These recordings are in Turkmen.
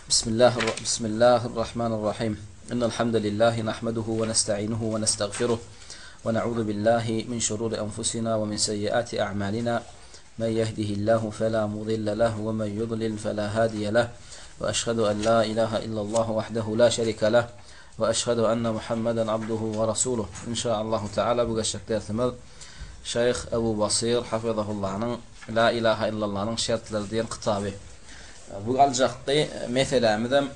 بسم الله الرحمن الرحيم. إن الحمد لله نحمده ونستعينه ونستغفره ونعوذ بالله من شرور أنفسنا ومن سيئات أعمالنا. من يهده الله فلا مضل له ومن يضلل فلا هادي له، وأشهد أن لا إله إلا الله وحده لا شريك له، وأشهد أن محمدا عبده ورسوله. إن شاء الله تعالى بقى شيخ أبو بصير حفظه الله لا إله إلا الله شرط للدين قطابه بقال جاقتي مثل مدام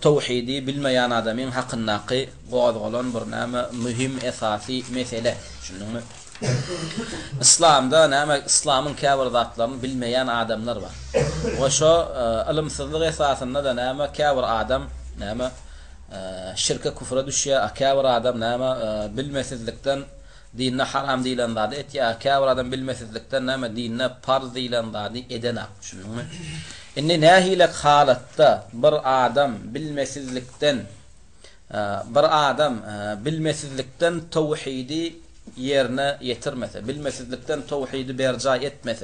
توحيدي بالميان آدمين حق الناقي قاعد غلان برنامج مهم أساسي مثله شنو إسلام ده نعم إسلام كابر ذاتلان بالميان آدم نربا وشو المثل أساسا ده نعم كابر آدم نعم شركة كفر دشيا كابر آدم نعم بالمثل لكتن ديننا حرام ديلان دادي اتيا كابر آدم بالمثل لكتن نعم ديننا بار ديلان دادي إدنا شنو إن ناهي لك حالتا بر آدم بالمثل لكتن بر آدم بالمثل لكتن توحيدي يرنا يترمث بالمثل لكتن توحيد بيرجع يتمث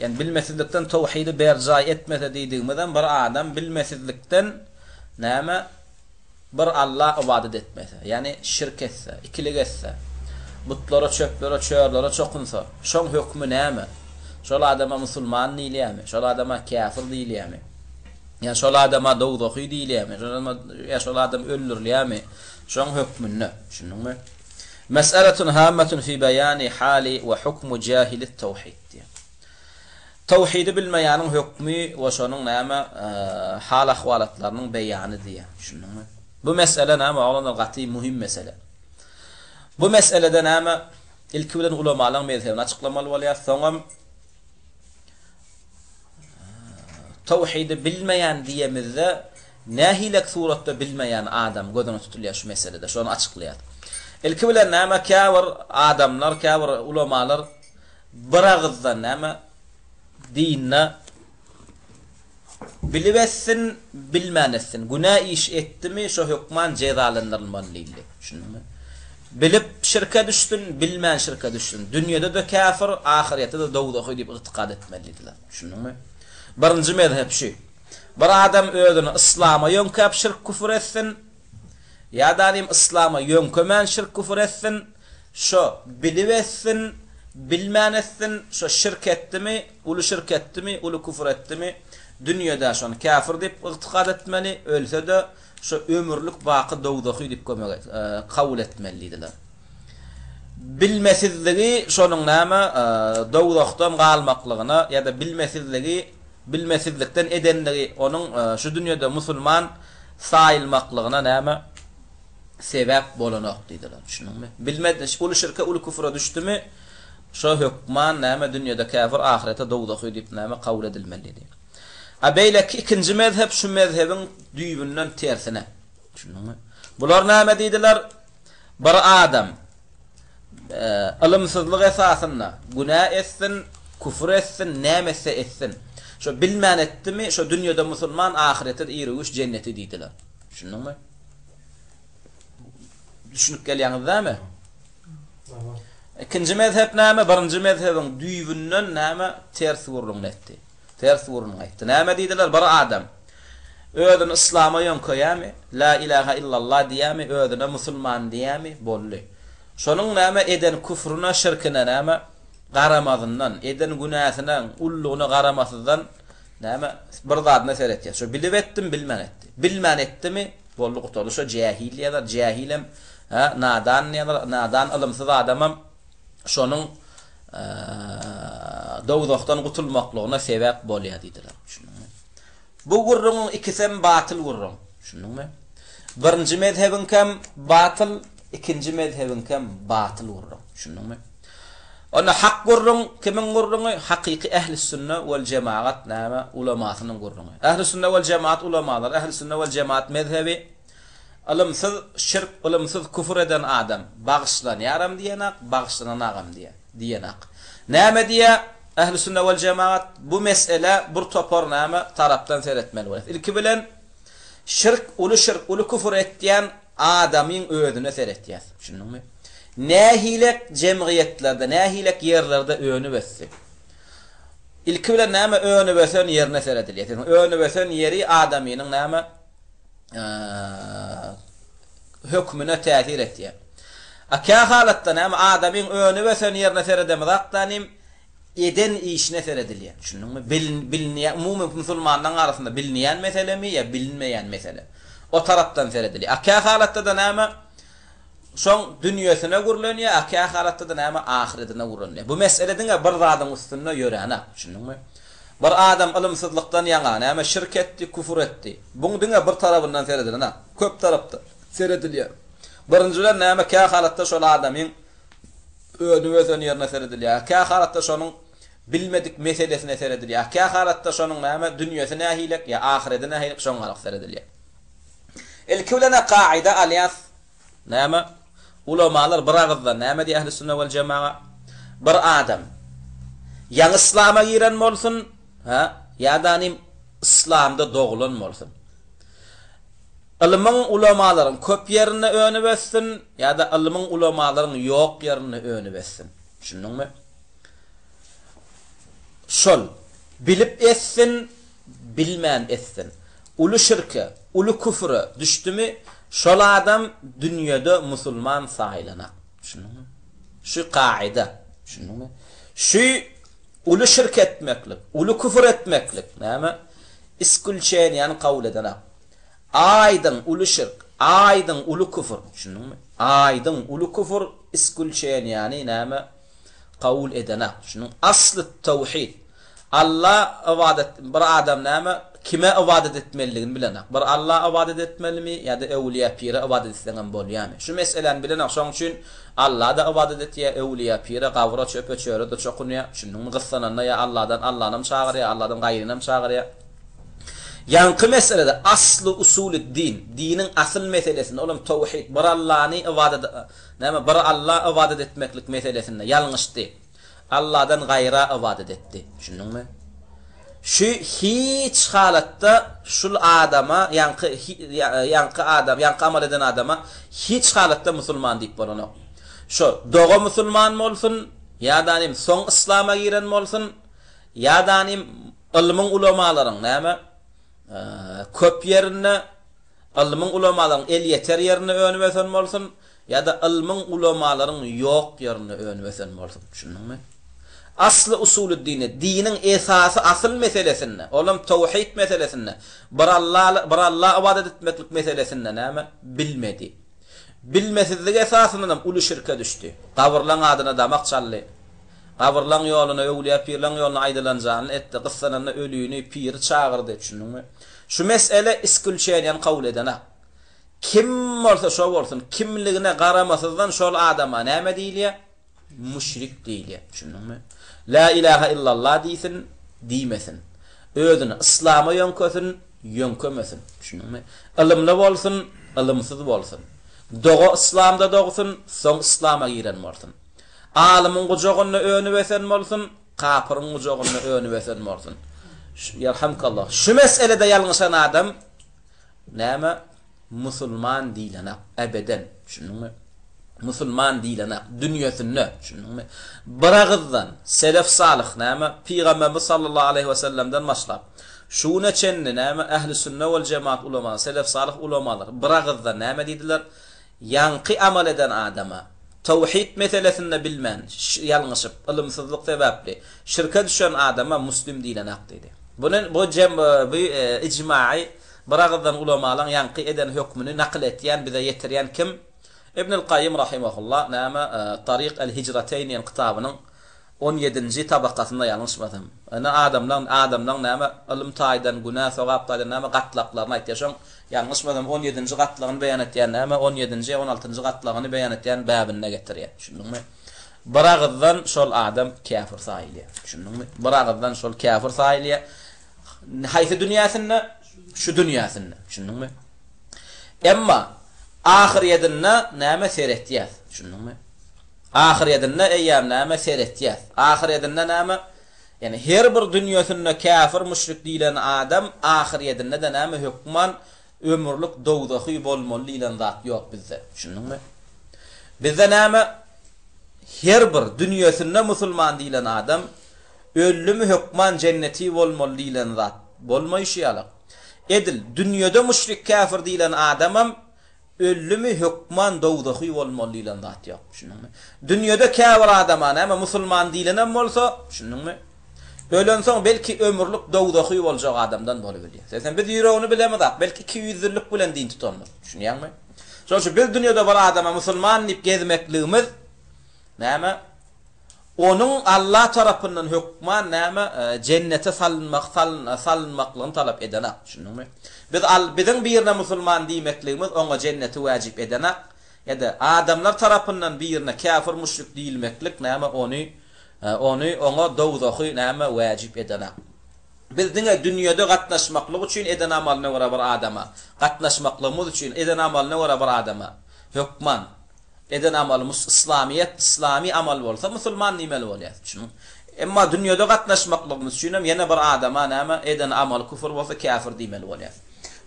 يعني بالمثل لكتن توحيد بيرجع يتمث دي مثلا بر آدم بالمثل لكتن نعم بر الله وبعد يتمث يعني شركة إكليغث بطلرة شبرة شارلرة شقنصة شون حكم نعم شال آدم مسلمان نيليامه شال آدم كافر ديليامه يعني شال آدم دوضخي ديليامه شال آدم أولر ليامه شون حكمنا شنو مسألة هامة في بيان حال وحكم جاهل التوحيد توحيد بالميان حكمي وشنو نعم حال أخوالت لرن بيان دي شنو بمسألة نعم على الغتي مهم مسألة بمسألة ده نعم الكولن علماء لهم مذهب نتقلم الوليات ثم توحيد بالميان دي مذا ناهي لك ثورة بالميان آدم قدنا تطلعش مسألة ده شلون أتقليات الكولن نعم كاور آدم نار كاور علماء لر برغض نعم ديننا بالبثن بالمانثن قنايش اتمي شو حكمان جيضال النرمان ليلي شنو بلب شركة دشتن بالمان شركة دشتن دنيا ده كافر آخر يتده دوضة خيدي باغتقادة ملي دلا شنو برنج مذهب شيء بر آدم أذن إسلام ينكب شرك كفر الثن يا دانيم إسلام ينكمان شرك كفر الثن شو بلبثن بالمان الثن شو الشركة تمي ولو شركة تمي ولو كفر تمي دنيا داشون كافر دي باغتقادة ملي ألثده شو أمرلك باقي دوضة خيدي بكم قولة ملي دلا بالمثل ذي شو نعم دوضة ختم قال مقلغنا يا ده بالمثل ذي بالمثل ذكتن إدن ذي ونن شو دنيا ده مسلمان سايل مقلغنا نعم سبب بولنا قدي دلا شنو بالمثل أول شركة أول كفر دشتمه شو حكمان نعم دنيا ده كافر آخرته دوضة خيدي نعم قولة الملي دي أبيلك إكنج مذهب شو مذهبن ديبنن تيرثنا شنو بلورنا مديدلر بر آدم ألمثل غثاثنا قناء الثن كفر الثن نامث الثن شو بالمان التمي شو دنيا ده مسلمان آخرة إيروش جنة ديدلر شنو شنو قال يعني ذامه إكنج مذهب نامه برنج مذهبن ديبنن نامه تيرثور نتي تيرثور نهاية تنام دي دلال برا آدم أذن إسلام يوم قيامه لا إله إلا الله ديامه أذن مسلمان ديامه بولي شنو نام إذن كفرنا شركنا نام غرامضنن إذن جناثنا أولونا غرامضن نام برضادنا ثلاثة شو بالبتم بالمانتم بولو قطعوا شو جاهل يا جاهلم نادان يا نادان ألم ثدا آدم شنو دوضة اختان قتل مقلونا سبب بولي هذه دلال شنو بو ورم إكثم باطل ورم شنو برنج مذهبن كم باطل إكنج مذهبن كم باطل ورم شنو أنا حق ورم كمن ورم حقيقي أهل السنة والجماعة نعم علماء ورم أهل السنة والجماعة علماء أهل السنة والجماعة مذهبي ألمثل شرك ألمثل كفر دان آدم باغسلان يارم ديانا باغسلان ناغم ديانا نعم ديا أهل السنة والجماعة بمسألة برتوبر نعم طربتان ثلاث ملوث الكبلن شرك ولو كفر اتيان آدمين أذن ثلاث شنو ناهي لك جمعية لدى ناهي لك يرلر دا أذن بس İlki bilen näme öňe besen ýerine seredilýär. Öňe besen ýeri adamynyň näme hükmüne täsir etýär. Aka halatda näme adamyň öňe besen ýerine seredemizakdanym eden işine seredilýär. Şunuňmy bilinýän umumy musulmanlaryň arasynda bilinýän meselemi ýa bilinmeýän mesele. O tarapdan seredilýär. Aka halatda da näme şoň dünýäsine gurlanýar, aka halatda da näme ahiretine gurlanýar. Bu meselediň bir zadyň üstünde ýöräne. Şunuňmy? Bir adam ilmsizlikden ýaňa näme şirk etdi, küfür etdi. Buňdyň bir tarabyndan seredilýär. Köp tarapda seredilýär. Birinjiler näme ka halatda şol adamyň öňe besen ýerine seredilýär. Ka halatda şonuň bilmedik meselesine seredilýär. Ka halatda şonuň näme dünýäsine ähilek ýa ahiretine ähilek şoň garak seredilýär. El-kevlana qaida alyas näme ulamalar bir agzda näme di ahli sünnet wal jamaa bir adam ýa islama giren bolsun ha ýa-danym islamda doglan bolsun. Ilmyň ulamalaryň köp ýerine öňe bessin ýa-da ilmyň ulamalaryň ýok ýerine öňe bessin. Şunuňmy? Şol bilip etsin, bilmän etsin. Ulu şirke, ulu küfre düşdümi şol adam dünýede musulman saýlanak. Şunuňmy? Şu qaida. Şunuňmy? Şu ulu şirk etmeklik, ulu küfür etmeklik. Näme? İskulçen ýani kabul edenak. Aydın ulu şirk, aydın ulu küfür. Şunuňmy? Aydın ulu küfür iskulçen ýani näme? Kabul edenak. Şunuň asly tawhid. Allah ibadet bir adam näme? Kime ibadet etmeliligini bilenak. Bir Allah ibadet etmelimi ýa-da ewliya pire ibadet etsen bolýarmy? Şu meseleni bilenak. Şoň üçin Allah da ibadet etýär, ewliya pire gawra çöpe çöre de çokunýar. Şunuň gyssananda ýa Allahdan Allahnym çagyrýar, Allahdan gaýrynam çagyrýar. Yankı meselede aslı usulü dinin asıl meselesinde oğlum tevhid, bir Allah'ını ibadet, näme bir Allah ibadet etmeklik meselesinde yalňyşdy. Allah'dan gayra ibadet etdi. Şunuňmy? Şu hiç halatda şul adama yankı adam, yankı amal eden adama hiç halatda musulman diýip bolanok. Şu doga musulman bolsun, ýa-danym soň islama giren bolsun, ýa-danym ilmiň ulamalaryň näme köp ýerine ilmiň ulamalaryň el ýeter ýerine öňe besen bolsun ýa-da ilmiň ulamalaryň ýok ýerine öňe besen bolsun. Şunuňmy? Aslı usulü dinin esası asıl meselesinde, oğlum tevhid meselesinde, bir Allah ibadet etmeklik meselesinde näme bilmedi. Bilmesizlik esasından ulu şirke düştü. Gawrlaň adyna damak çaldy. Gawrlaň ýoluna öwliýa pirlaň ýoluna aýdylanjany etdi. Gyssananda ölüýüni pir çagyrdy. Şunuňmy? Şu mesele iskulçeýän kabul edene. Kim bolsa şo bolsun, kimligine garamasızdan şol adama näme diýilýär? Müşrik diýilýär. Şunuňmy? La ilahe illallah diýsin, diýmesin. Özüni islama ýönkösin, ýönkömesin. Şunuňmy? Ilmli bolsun, ilmsiz bolsun. Doga islamda dogsun, soň islama giren bolsun. Alymyň gujagyny öňe besen bolsun, kapyryň gujagyny öňe besen bolsun. Yarhamkallah. Şu meselede ýalňyşan adam näme? Musulman diýlenak ebeden. Şunuňmy? Musulman diýlenak dünýäsinde. Şunuňmy? Biragızdan selef salih näme? Peygamberimiz sallallahu aleyhi ve sellem'den başlap şuna çenni näme? Ahli sünnet wal jemaat ulama, selef salih ulamalar biragızdan näme diýdiler? Yankı amal eden adama tevhid meselesinde bilmän, ýalňyşyp, ilmsizlik sebäpli şirke düşen adama muslim diýlenak diýdi. Bu icmaî biragızdan ulamalar yankı eden hükmüni nakl etýän, bize ýetirýän kim? İbnül Qayyim rahimahullah näme Tariq el-Hicrateyn ýan kitabynyň 17-nji tabakasynda ýalňyşmasam. Ana adamlaň näme ilm taýdan, günah sowapdan näme gatlaklaryny aýtýar. Ýalňyşmasam 17-nji gatlagyny beýan etýän näme 17-nji 16-njy gatlagyny beýan etýän bäbine getirýär. Şunuňmy? Biragızdan şol adam kafir saýlýar. Şunuňmy? Biragızdan şol kafir saýlýar. Haýsy dünýäsinde? Şu dünýäsinde. Şunuňmy? Emma ahir ýedinne näme seretýär? Şunuňmy? Ahir ýedinne eýýam näme seretýär? Ahir ýedinne näme? Yani her bir dünýäsinde kafir müşrik diýilen adam ahir ýedinne de näme hükman ömürlük dowdahy bolmaly diýilen zat ýok bizde. Şunuňmy? Bizde näme her bir dünýäsinde musulman diýilen adam ölümü hükman cenneti bolmaly diýilen zat bolmaýşýalyk. Edil dünýede müşrik kafir diýilen adamam ölümü hükman dowdahy bolmaly diýilen zat ýok. Şunuňmy? Dünýede kafir adama näme musulman diýilenem bolsa, şunuňmy? Ölen soň belki ömürlük dowdahy boljak adamdan bolup bilýär. Sen biz ýüregini bilemedik, belki 200 ýyllyk bilen din tutanlar. Şunuňmy? Şoňa biz dünýede bir adama musulman diýip gezmekligimiz näme? Onun Allah tarapyndan hükman näme cennete salınmaklygyny talap edenek. Şunuňmy? Bizin birine musulman diýmekligimiz oňa cenneti wajip edenek. Ya da adamlar tarapyndan birine kafir müşrik diýilmeklik näme oňa dowdahy näme wajip edenek. Biz diňe dünýede gatnaşmaklyk üçin eden amalyna görä bir adama, gatnaşmaklygymyz üçin eden amalyna görä bir adama hükman eden amalymız islami amal bolsa musulman nimeli bolýar. Emma dünýede gatnaşmaklygymyz üçin ýene bir adama näme eden amal küfür bolsa kafir diýmeli bolýar.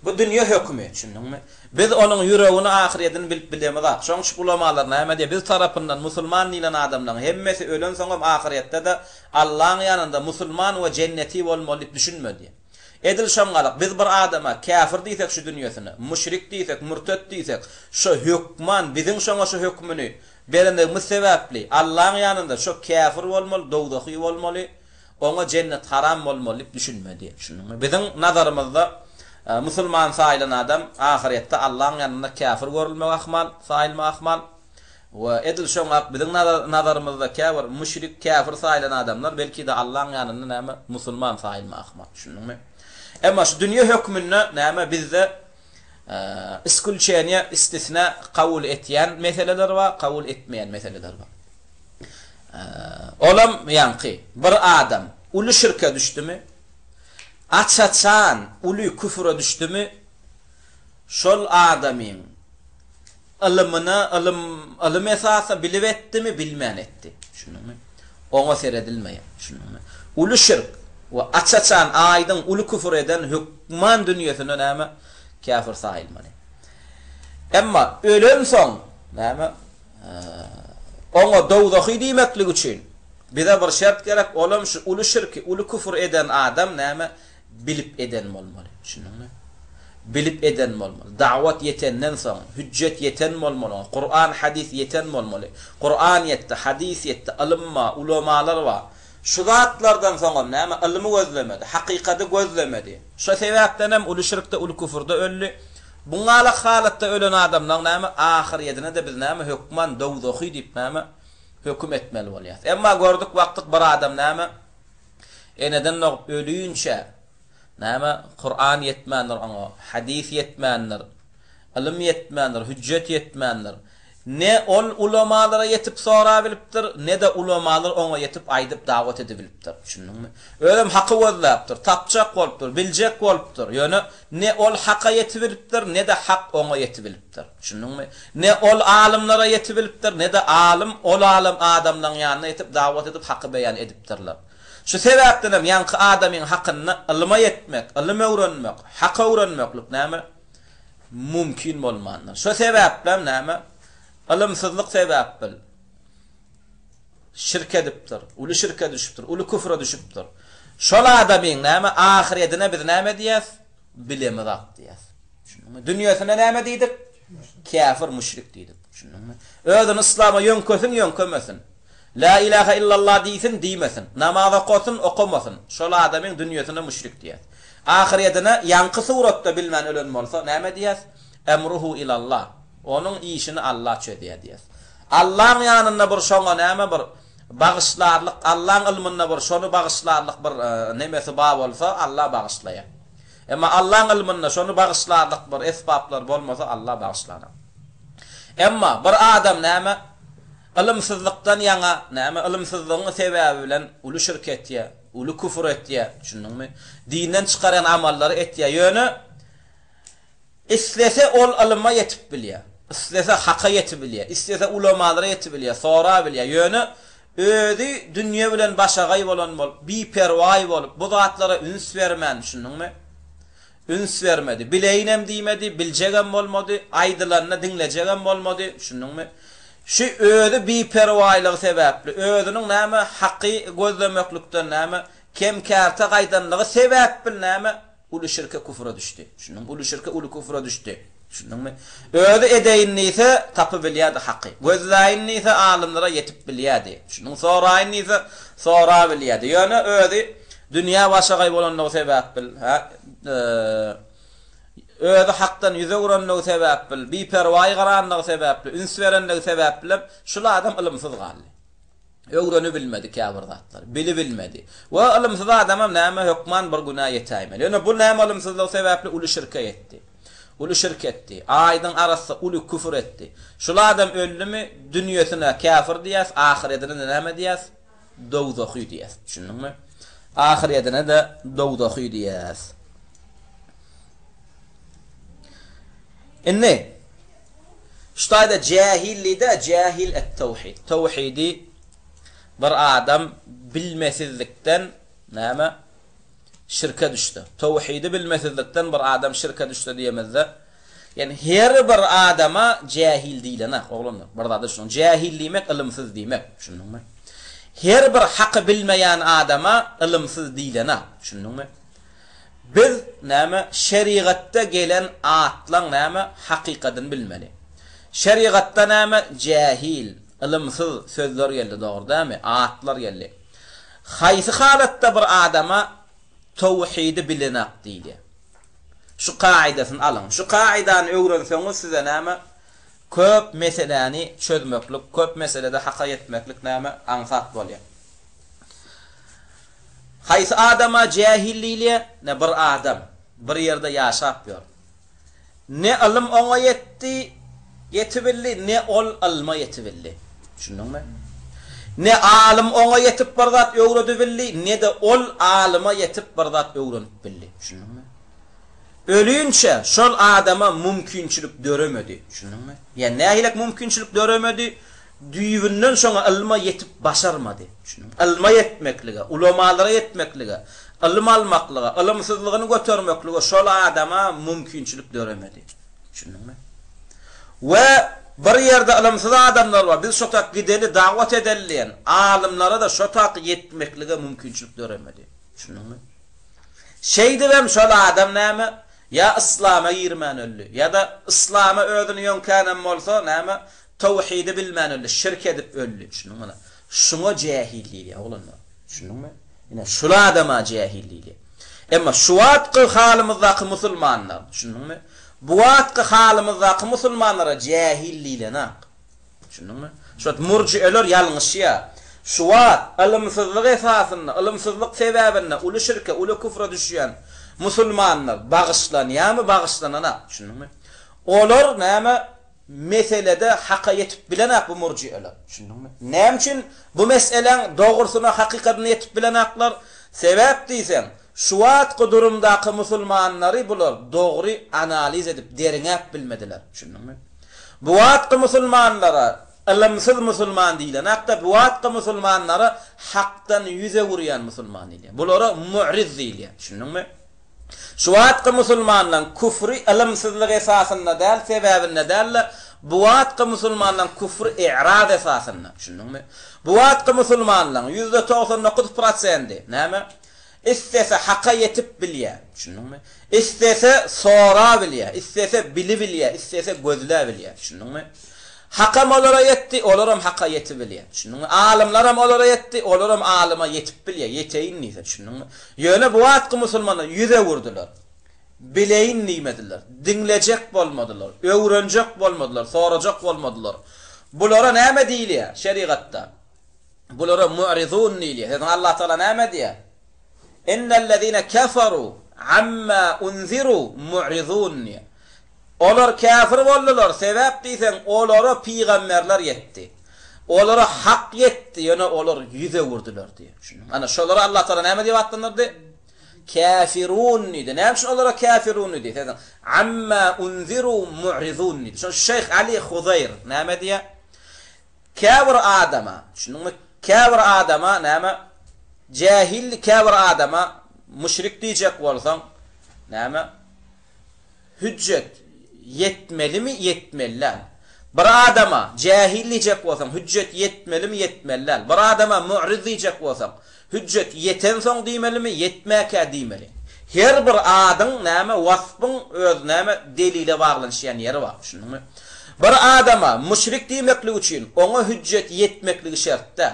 Bu dünýä hökmi, düşündiňmi? Biz onuň ýüregini ahiretini bilip bilemedik. Şoň ulamalar näme diýip biz tarapyndan musulman diýilen adamlaryň hemmesi ölen soňam ahiretde de Allahyň ýanynda musulman we cenneti bolmaly diýip düşünmedi. Edil şoňalyk biz bir adama kafir diýsek şu dünýäsine, müşrik diýsek, murtat diýsek, şu hükman biziň şoňa şu hükmüni berendegimiz sebäpli Allahyň ýanynda şu kafir bolmaly, dowdahy bolmaly, oňa cennet haram bolmaly diýip düşünmedi. Şunuňmy? Biziň nazarymyzda musulman sayılan adam ahiretde Allah'ın yanında kafir görülmek ahmal, sayılma ahmal. Ve edil şoňak biziň nazarymyzda kafir, müşrik, kafir sayılan adamlar belki de Allah'ın yanında näme musulman sayılma ahmal. Şunuňmy? Emma şu dünýä hökmünde näme bizde iskulçäniye istisna kabul etýän meseleler we kabul etmeýän meseleler bar. Olam ýanky bir adam uly şirke düşdümi? Açaçan uly küfre düşdümi? Şol adamyň ilm esasy bilip etdimi, bilmän etdi. Şunuňmy? Oňa seredilmeýär. Şunuňmy? Uly şirk we açaçan aýdyň uly küfür eden hükman dünýäsine näme kafir sayılmaly. Emma ölen soň näme oňa dowdahy diýmeklik üçin bize bir şert gerek, olam şu uly şirki, uly küfür eden adam näme bilip eden bolmaly. Şunuňmy? Bilip eden bolmaly. Da'wat yetenden soň, hüccet yeten bolmaly. Qur'an, hadis yeten bolmaly. Qur'an yetdi, hadis yetdi, ilmma, ulamalar wa şu zatlardan soň näme ilmi gözlemedi, hakykaty gözlemedi. Şu sebäpden hem uly şirkde, uly küfürde ölli. Buňa halatda ölen adamlaň näme ahiriyetine de biz näme hükman dowdahy diýip näme hökm etmeli bolýar. Emma gördük wagtyk bir adam näme eneden ölüýünçe näme Qur'an yetmändir oňa, hadis yetmändir, ilm yetmändir, hüccet yetmändir. Ne ol ulamalara yetip sonra bilipdir, ne de ulamalar oňa yetip aýdyp dawat edibilipdir. Düşündiňmi? Ölüm haky gözläpdir, tapjak bolupdyr, biljek bolupdyr. Ýöne ne ol haka yetibilipdir, ne de hak oňa yetibilipdir. Düşündiňmi? Ne ol alimlara yetibilipdir, ne de alim ol alim adamlaryň ýanyna yetip dawat edip haky beýan edipdirler. Şu sebäpden hem ýanky adamyň hakyny ilme yetmek, ilme öwrenmek, haka öwrenmeklik näme mümkin bolmandyr. Şu sebäpden näme ilimsizlik sebäpli şirk edipdir, uly şirke düşüpdir, uly küfre düşüpdir. Şol adamyň näme ahiretine biz näme diýäs? Bilemedik diýäs. Şunuňmy? Dünýäsine näme diýdik? Kafir, müşrik diýdik. Şunuňmy? Özüň islama ýönkösün, ýönkömesin. La ilahe illallah diýsin, diýmesin. Namaza gosun, okumasyn. Şol adamyň dünýäsine müşrik diýäs. Ahiretine ýanky suratda bilmän ölen bolsa näme diýäs? Emruhu ilallah. Onun işini Allah çödiýär diýär. Allah'ın ýanynda bir şoňa näme bir bagyslarlyk, Allah'ın ilminde bir şonu bagyslarlyk bir nemesi bar bolsa Allah bagyslaýar. Emma Allah'ın ilminde şonu bagyslarlyk bir esbaplar bolmasa Allah bagyslar. Emma bir adam näme ilimsizlikden ýaňa näme ilimsizligiň sebäbi bilen uly şirk etýär, uly küfür etýär, düşündiňmi? Dinden çykaran amallary etýär. Ýöne istese ol ilma yetip bilýär. İstese haka yetip bilýär, istese ulamalara yetip bilýär, sonra bilýär. Ýöne özi dünýä bilen başagay bolan bol, biperway bolup bu zatlara üns bermän, düşündiňmi? Üns bermedi, bileýinem diýmedi, biljegem bolmady, aýdylaryna dinlejegem bolmady, düşündiňmi? şu ödü bir pervaylığı sebäpli, ödünün näme haqqy gözlemeklikden näme kemkärte gaýdanlygy sebäpli näme ulu şirke kufra düşdi. Şunun ulu şirke ulu kufra düşdi. Şunun ödü edeýinse tapy bilýärdi haqqy. Gözläýinse alymlara yetip bilýärdi. Şunun soraýynse sora bilýärdi. Ýöne ödü dünýä başagay bolanlygy sebäpli, ödü hakdan yüze uranlygy sebäpli, bir perwaý garanlygy sebäpli, üns berenligi sebäpli şular adam ilmsiz galdy. Öwreni bilmedi käbir zatlar, bilmedi. Wa ilmsiz adamam näme hukman bir günah ýetäýmeli. Ýöne bu näme ilmsizligi sebäpli ulu şirke etdi. Ulu şirk etdi. Aýdyň arasy ulu küfür etdi. Şular adam öldümi dünýäsine kafir diýäs, ahiretine näme diýäs? Dowzahy diýäs. Düşündiňmi? Ahiretine de dowzahy diýäs. İnne ştaýda jahillide jahil et-tawhid. Tawhidi bir adam bilmesizlikden näme şirke düştü. Tawhidi bilmesizlikden bir adam şirke düştü diýemezde. Yani her bir adama jahil diýilene, oglanlar. Bir zada şunu jahil diýmek ilmsiz diýmek, düşündiňmi? Her bir haqy bilmeýän adama ilmsiz diýilene, düşündiňmi? Biz näme şeriatda gelen atlaň näme hakykatyny bilmeli. Şeriatda näme jahil, ilmsiz sözler geldi, dogry dämi? Atlar geldi. Haýsy halatda bir adama tawhidi bilenak diýdi. Şu kaidasyny alyň. Şu kaidany öwrenseňiz size näme köp meseleni çözmeklik, köp meselede haqqa yetmeklik näme ansat bolýar. Haýsy adama jahilliýe ne bir adam bir ýerde ýaşap ýör. Ne ilim oňa ýetdi, ýetibildi, ne ol ilma ýetibildi. Düşündiňmi? Ne alim oňa ýetip bir zat öwredi bildi, ne de ol alima ýetip bir zat öwrenip bildi. Düşündiňmi? Ölüýünçe şol adama mümkinçilik döremedi. Düşündiňmi? Ýani nähilek mümkinçilik döremedi? Düýünden soňa ilma ýetip başarmady. Düşündiňmi? Ilma ýetmeklige, ulamalara ýetmeklige, ilim almaklyga, ilimsizligini götermeklige şol adama mümkinçilik döremedi. Düşündiňmi? Ve bir ýerde ilimsiz adamlar bar. Biz şotak gideli dawat edelleýän alimlara da şotak ýetmeklige mümkinçilik döremedi. Düşündiňmi? Şeýdibem şol adam näme? Ya İslam'a girmän öldü, ya da İslam'a ödünü ýönkänem bolsa näme? Tawhidi bilmän öldü, şirk edip öldü. Düşündiňmi? Şuňa jahilliýe oglanlar. Düşündiňmi? Ýene şol adama jahilliýe. Emma şu wagtky halymyzdaky musulmanlar, düşündiňmi? Bu wagtky halymyzdaky musulmanlara jahilliýlenak. Düşündiňmi? Şu murji'eler ýalňyşýa. Şu wagt ilimsizlik esasynda, ilimsizlik sebäbinde uly şirke, uly küfre düşýän musulmanlar bagışlanýarmy, bagışlanana, düşündiňmi? Olar näme meselede haqqa yetip bilenak bu murji'eler, düşündiňmi? Näme üçin bu meseleň dogrusyna, hakykatyna yetip bilenaklar? Sebäp diýsen, şu wagtky durumdaky musulmanlary bular dogry analiz edip deriňäp bilmediler, düşündiňmi? Bu wagtky musulmanlara ilimsiz musulman diýilen, hakda bu wagtky musulmanlara hakdan yüze gurýan musulman diýilen. Bulara mu'riz diýilen, düşündiňmi? Şu wagtky musulmanlaryň küfri ilimsizlik esasynda däl, sebäbinde däl, bu wagtky musulmanlaryň küfri i'rad esasynda, düşündiňmi? Bu wagtky musulmanlaryň %99% näme? İstese haqqa yetip bilýär, düşündiňmi? İstese sora bilýär, istese bilip bilýär, istese gözlä bilýär, düşündiňmi? Hakam olara yetti, olaram haqqa yetip bilýär. Düşündiňmi? Alimlaram olara yetti, olaram alima yetip bilýär, yeteýin niýse, düşündiňmi? Ýöne bu wagtky musulmanlar yüze vurdular. Bileýin niýmediler, dinlejek bolmadylar, öwrenjek bolmadylar, sorajak bolmadylar. Bulara näme diýilýär şeriatda? Bulara mu'rizun diýilýär. Allah Taala näme diýär? İnnellezîne keferu amma unziru mu'rizun. Olar kafir boldular, sebäp diýsen olara peýgamberler ýetdi. Olara hak ýetdi, ýöne olar yüze vurdular diýär. Ana şolara Allah Taala näme diýip atlanyrdy? Kafirun diýdi. Näme şu olara kafirun diýdi? Amma unziru mu'rizun diýdi. Şu Şeyh Ali Huzayr näme diýär? Kafir adama, şunuňmy kafir adama näme? Jahil kafir adama müşrik diýjek bolsaň näme? Hüccet yetmeli mi? Yetmeli. Bir adama cahil diyecek olsan hüccet yetmeli mi yetmeli? Bir adama mu'rid diyecek olsan hüccet yeten son diýmeli mi yetmäkä diýmeli? Her bir adam näme wasfyň öz näme delile baglanşýan ýeri bar. Şunuňmy? Bir adama müşrik diýmeklik üçin oňa hüccet yetmekligi şertde.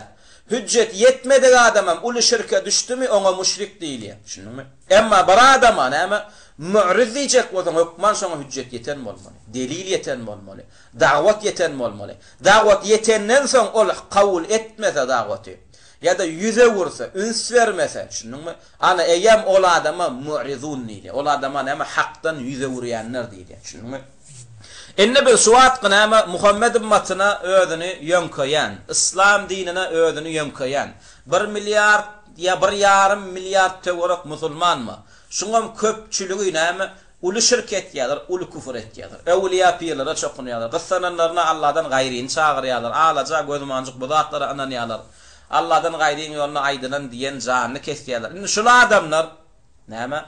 Hüccet yetmedi adamam ulu şirke düştümi oňa müşrik diýilýär. Şunuňmy? Emma bir adama näme mu'rid diýjek bolsa hukman şoňa hüccet yeten bolmaly. Delil yeten bolmaly. Da'wat yeten bolmaly. Da'wat yetenden soň ol kabul etmese da'waty ya da yüze vursa, üns vermese, şunuňmy? Ana eýem ol adama mu'rizun diýilýär. Ol adama näme hakdan yüze vurýanlar diýilýär. Şunuňmy? Enne bir suat qınama Muhammed ümmetine özünü yönköyen, İslam dinine özünü yönköyen, 1 milyar ya 1,5 milyar teorik musulman mı? Şuňam köpçüligi näme? Ulu şirk etýärler, ulu küfür etýärler. Ewliya pirlere çokunýarlar. Gyssananlaryna Allahdan gaýryny çagyrýarlar. Alaja gözmanjyk bu zatlara ananýarlar. Allah'dan gaýryny ýoluna aýdynan diýen janyny kesýärler. Indi şu adamlar näme?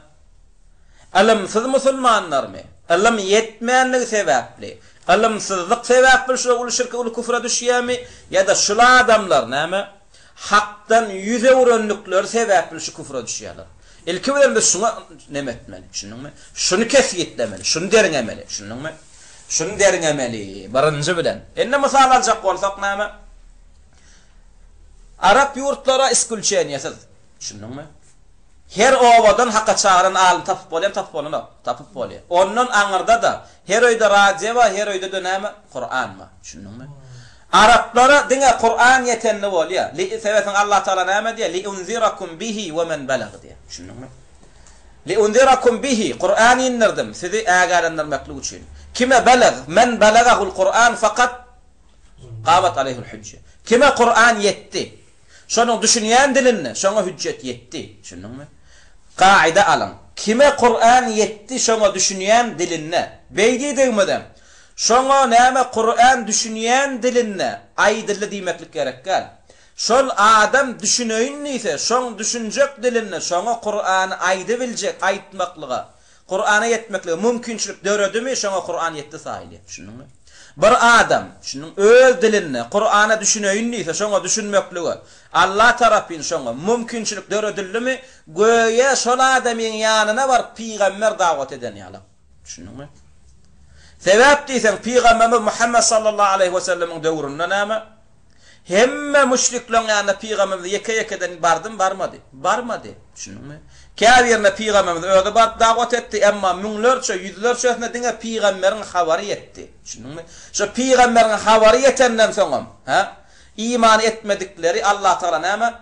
Alamsyz musulmanlarmy? Alam yetmänligi sebäpli. Alamsyzlyk sebäpli şu ulu şirke ulu küfre düşýärmi? Ya da şu adamlar näme? Hakdan yüze uranlıklar sebäpli şu küfre düşýärler. Ilki bilen de şuna nemetmeli. Şunuňmy? Şunu kesýetlemeli, şunu deriňemeli. Şunuňmy? Şunu deriňemeli. Birinji bilen. Enne mysal aljak bolsak näme? Arap yurtlara iskulçen ýasad. Şunuňmy? Her owadan hakka çağıran alim tapyp bolýar. Ondan aňyrda da her öýde radio we her öýde näme? Qur'an mı? Şunuňmy? Araplara diňe Qur'an yetenli bolýar. Li sebäpin Allah Taala näme diýär? Li unzirakum bihi we men balag diýär. Şunuňmy? Li unzirakum bihi Qur'an indirdim sizi ägärendirmeklik üçin. Kime balag? Men balagahul Qur'an fakat qamat alayhul hujja. Kime Qur'an yetti? Şonuň düşünýän dilinne, şoňa hüccet yetti. Şunuňmy? Qaida alan. Kime Qur'an yetti şoňa düşünýän dilinne. Beýdi diýmedem. Şoňa näme Qur'an düşünýän dilinne aýdyrly diýmeklik gerekkel. Şol adam düşüneýin ise şoň düşünjek dilinne şoňa Qur'any aýdy biljek, aýtmaklyga, Qur'ana yetmeklige mümkinçilik döredimi şoňa Qur'an yetti saýly. Şunuňmy? Bir adam şunun öz dilinne Qur'ana düşüneýin ise şoňa düşünmekligi Allah tarapyn şoňa mümkinçilik döredilimi göýe şol adamyň ýanyna bar peýgamber dawat eden ýaly. Şunuňmy? Sebäp diýsen Peýgamberimiz Muhammed sallallahu aleyhi ve sellem'in döwründe näme? Hemme müşrikler ýanyna Peýgamberimiz ýeke-ýekeden barmady. Şunuňmy? Käbirne Peýgamberimiz öňe bar dawat etdi, emma müňlerçe, ýüzlerçe diňe Peýgamberiň habary etdi. Şunuňmy? Şu Peýgamberiň habary etenden soňam, iman etmedikleri Allah Taala näme?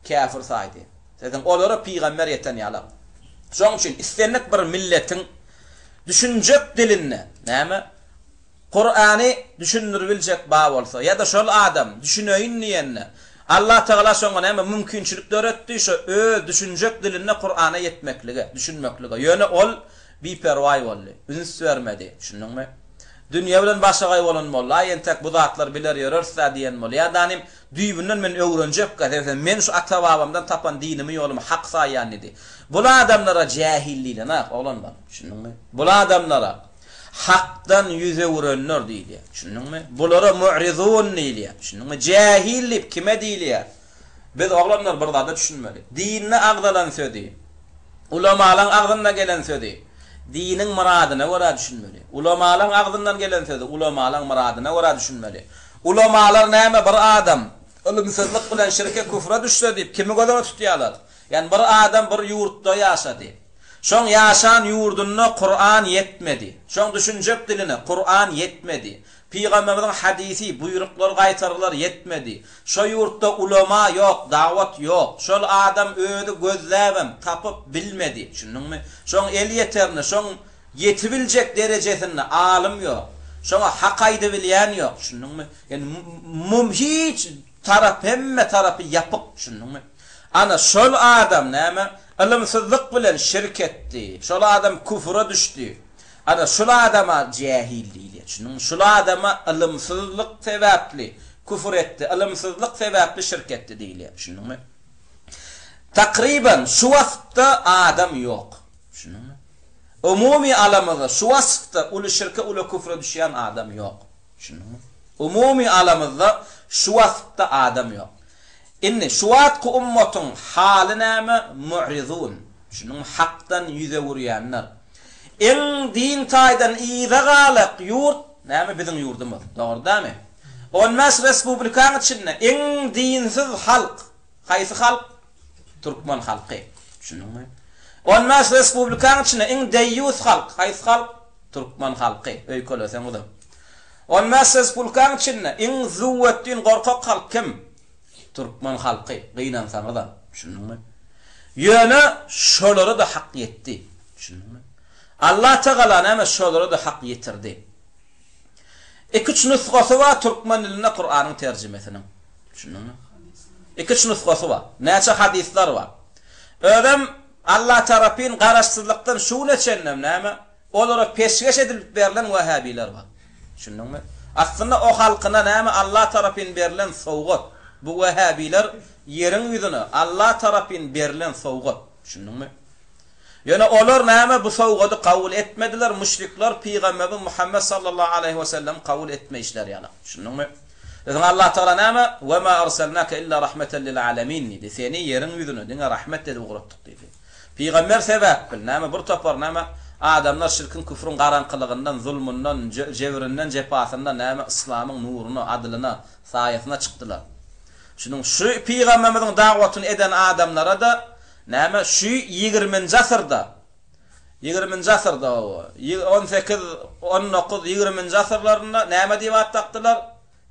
Kafir saýdy. Zaten olara Peýgamber eten ýaly. Şoň üçin istenlik bir milletin düşünjek dilinne näme? Qur'any düşündiriljek ba bolsa ya da şol adam düşüneýin diýenne Allah Taala şoňa näme mümkinçilik döretdi şu öz düşünjek dilinne Qur'ana yetmekligi, düşünmekligi. Ýöne ol biperway boldy. Üns vermedi. Şunuňmy? Dünýä bilen başga bolan bolla, ýentek bu zatlar biler ýörürse diýen bol. Ya danym düýbünden men öwrenjek gadersen men şu ata-babamdan tapan dinimi ýolum hak saýan idi. Bu adamlara jahillikle näp olanlar. Şunuňmy? Bu adamlara hakdan yüze vuranlar diýilýär. Şunuňmy? Bulara mu'rizun diýilýär. Şunuňmy? Jahillik kime diýilýär? Biz oglanlar bir zada düşünmeli. Dinni agdalan södi. Ulamalar agdyndan gelen södi. Dinin muradyna göre düşünmeli. Ulamalar agdyndan gelen södi. Ulamalar muradyna göre düşünmeli. Ulamalar näme bir adam ölümsizlik bilen şirke küfre düşse diýip kimi göze tutýarlar? Yani bir adam bir ýurtda ýaşady. Şoň ýaşan ýurduna Qur'an yetmedi. Şoň düşünjek diline Qur'an yetmedi. Peýgamberiň hadisi, buyruklar, gaýtarlar yetmedi. Şo ýurtda ulama ýok, dawat ýok. Şol adam öýde gözläbem, tapyp bilmedi. Şunuňmy? Şoň el ýeterne, şoň yetibiljek derejesinde alim ýok. Şoňa hak aýdy bilýän ýok. Şunuňmy? Yani hiç tarap hemme tarapy ýapyk. Şunuňmy? Ana şol adam näme? Ilmsizlik bilen şirk etdi. Şol adam küfre düşdi. Ana şol adama jahillik. Şol adama ilmsizlik sebäpli küfür etdi. Ilmsizlik sebäpli şirk etdi diýilýär. Şunuňmy? Takriban şu wagtda adam ýok. Şunuňmy? Umumy alamda şu wagtda uly şirke uly küfre düşýän adam ýok. Düşündüňmi? Umumi alamyzda şu wagtda adam ýok. Inni şu wagtky ummatyň haly näme? Mu'rizun. Şunun hakdan yüze vurýanlar. En din taýdan ýyza galyk ýurt näme biziň ýurdumyz. Dogry dämi? Olmas respublikaň içinde en dinsiz halk. Haýsy halk? Türkmen halky. Düşündüňmi? Olmas respublikaň içinde en deýýus halk. Haýsy halk? Türkmen halky. Öýkelesen ulu. Olmas respublikaň içinde en zuwetdin gorkak halk kim? Türkmen halky. Gynan sanadan. Düşündüňmi? Ýöne şolary da hak ýetdi. Düşündüňmi? Allah Teala näme şolary da hak ýetirdi. İki nüsgasy var Türkmen diline Kur'anyň terjimesiniň. Düşündüňmi? İki nüsgasy var. Näçe hadisler var. Ödem Allah tarapyn garaşsyzlykdan şu neçennem näme? Olara peşgeş edilip berilen Wahhabiler var. Düşündüňmi? Aslında o halkyna näme Allah tarapyn berilen sowgat. Bu Wahhabiler yerin ýüzüne Allah tarapyn berilen sowgat. Düşündüňmi? Ýöne olar näme bu sowgaty kabul etmediler. Müşrikler Peýgamber Muhammed sallallahu aleyhi ve sellem kabul etmeýişler ýaly. Düşündüňmi? Allah Teala näme? "Ve ma arsalnaka illa rahmeten lil alamin" dedi. Seni yerin ýüzüne diňe rahmet edip uğratdyk dedi. Peýgamber sebäp bil näme bir topar näme adamlar şirkin küfrün garankylygyndan, zulmundan, jewrinden, jepasyndan näme islamyň nuruny, adylyna, saýasyna çykdylar. Şunun şu Peýgamberiň dagwatyny eden adamlara da näme şu 20-nji asyrda 18 19 20-nji asyrlarynda näme diýip atdylar?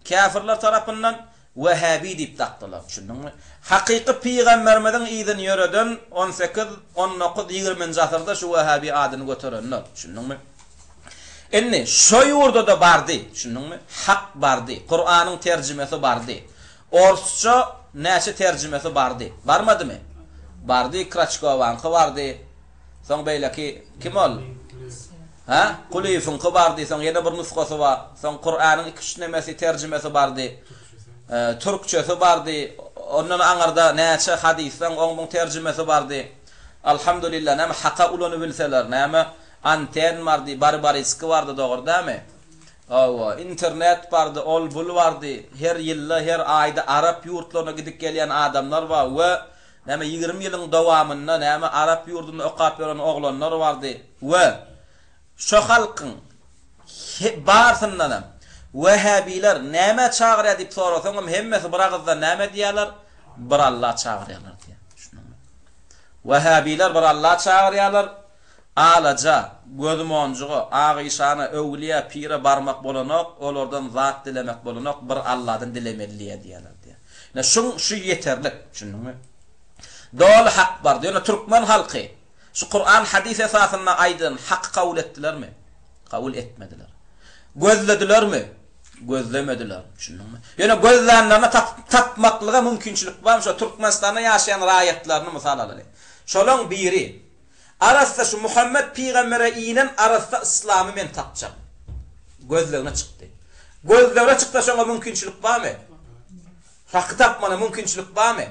Kafirler tarapyndan Wahhabi diýip takdylar. Düşündiňmi? Hakyky Peýgamberimiziň ýyzyny ýöreden 18 19 20-nji asyrda şu Wahhabi adyny göterenler. Düşündiňmi? Inni şu ýurda da bardy. Düşündiňmi? Hak bardy. Kur'anyň terjimesi bardy. Orsça näçe terjimesi bardy. Barmadymy? Bardy, Kraçkowanky bardy. Soň beýleki kim ol? Ha? Kulifin bardy, soň ýene bir nusgasy bar. Soň Kur'anyň iki üç nemesi terjimesi bardy. Türkçesi bardy. Ondan aňarda näçe hadisden 10.000 terjimesi bardy. Alhamdulillah, näme haqa ulany bilseler, näme anten bardy, barbariski bardy, dogry dämi? Awa, internet bardy, ol bul bardy. Her ýylda, her aýda Arap ýurtlaryna gidip gelýän adamlar bar we näme 20 ýylyň dowamynda näme Arap ýurdunda okap beren oglanlar bardy we şu halkyň barsyndan Wahhabiler näme çağırýar diýip sorasaňam hemmesi bir agızda näme diýerler? Bir Allah çağırýarlar diýär. Şunmy? Wahhabiler bir Allah çağırýarlar. Alaja, gözmonjugy, agyşany, öwliýa, pire barmak bolanak, olardan zat dilemek bolanak, bir Allahdan dilemeliýär diýerler diýär. Näme şu ýeterlik, şunmy? Dol hak bar. Ýöne Türkmen halky şu Kur'an hadis esasynda aýdyn hak kabul etdilermi? Kabul etmediler. Gözledilermi? Gözlemediler. Düşündiňmi? Ýöne gözlänlerini tapmaklyga mümkinçilik bar. Şu Türkmenistanda ýaşaýan raýatlaryny mysal alaly. Şolaň biri arasda şu Muhammed Peýgambere inen arasda islamy men tapjak. Gözlerine çykdy. Gözlerine çykda şoňa mümkinçilik barmy? Hak tapmana mümkinçilik barmy?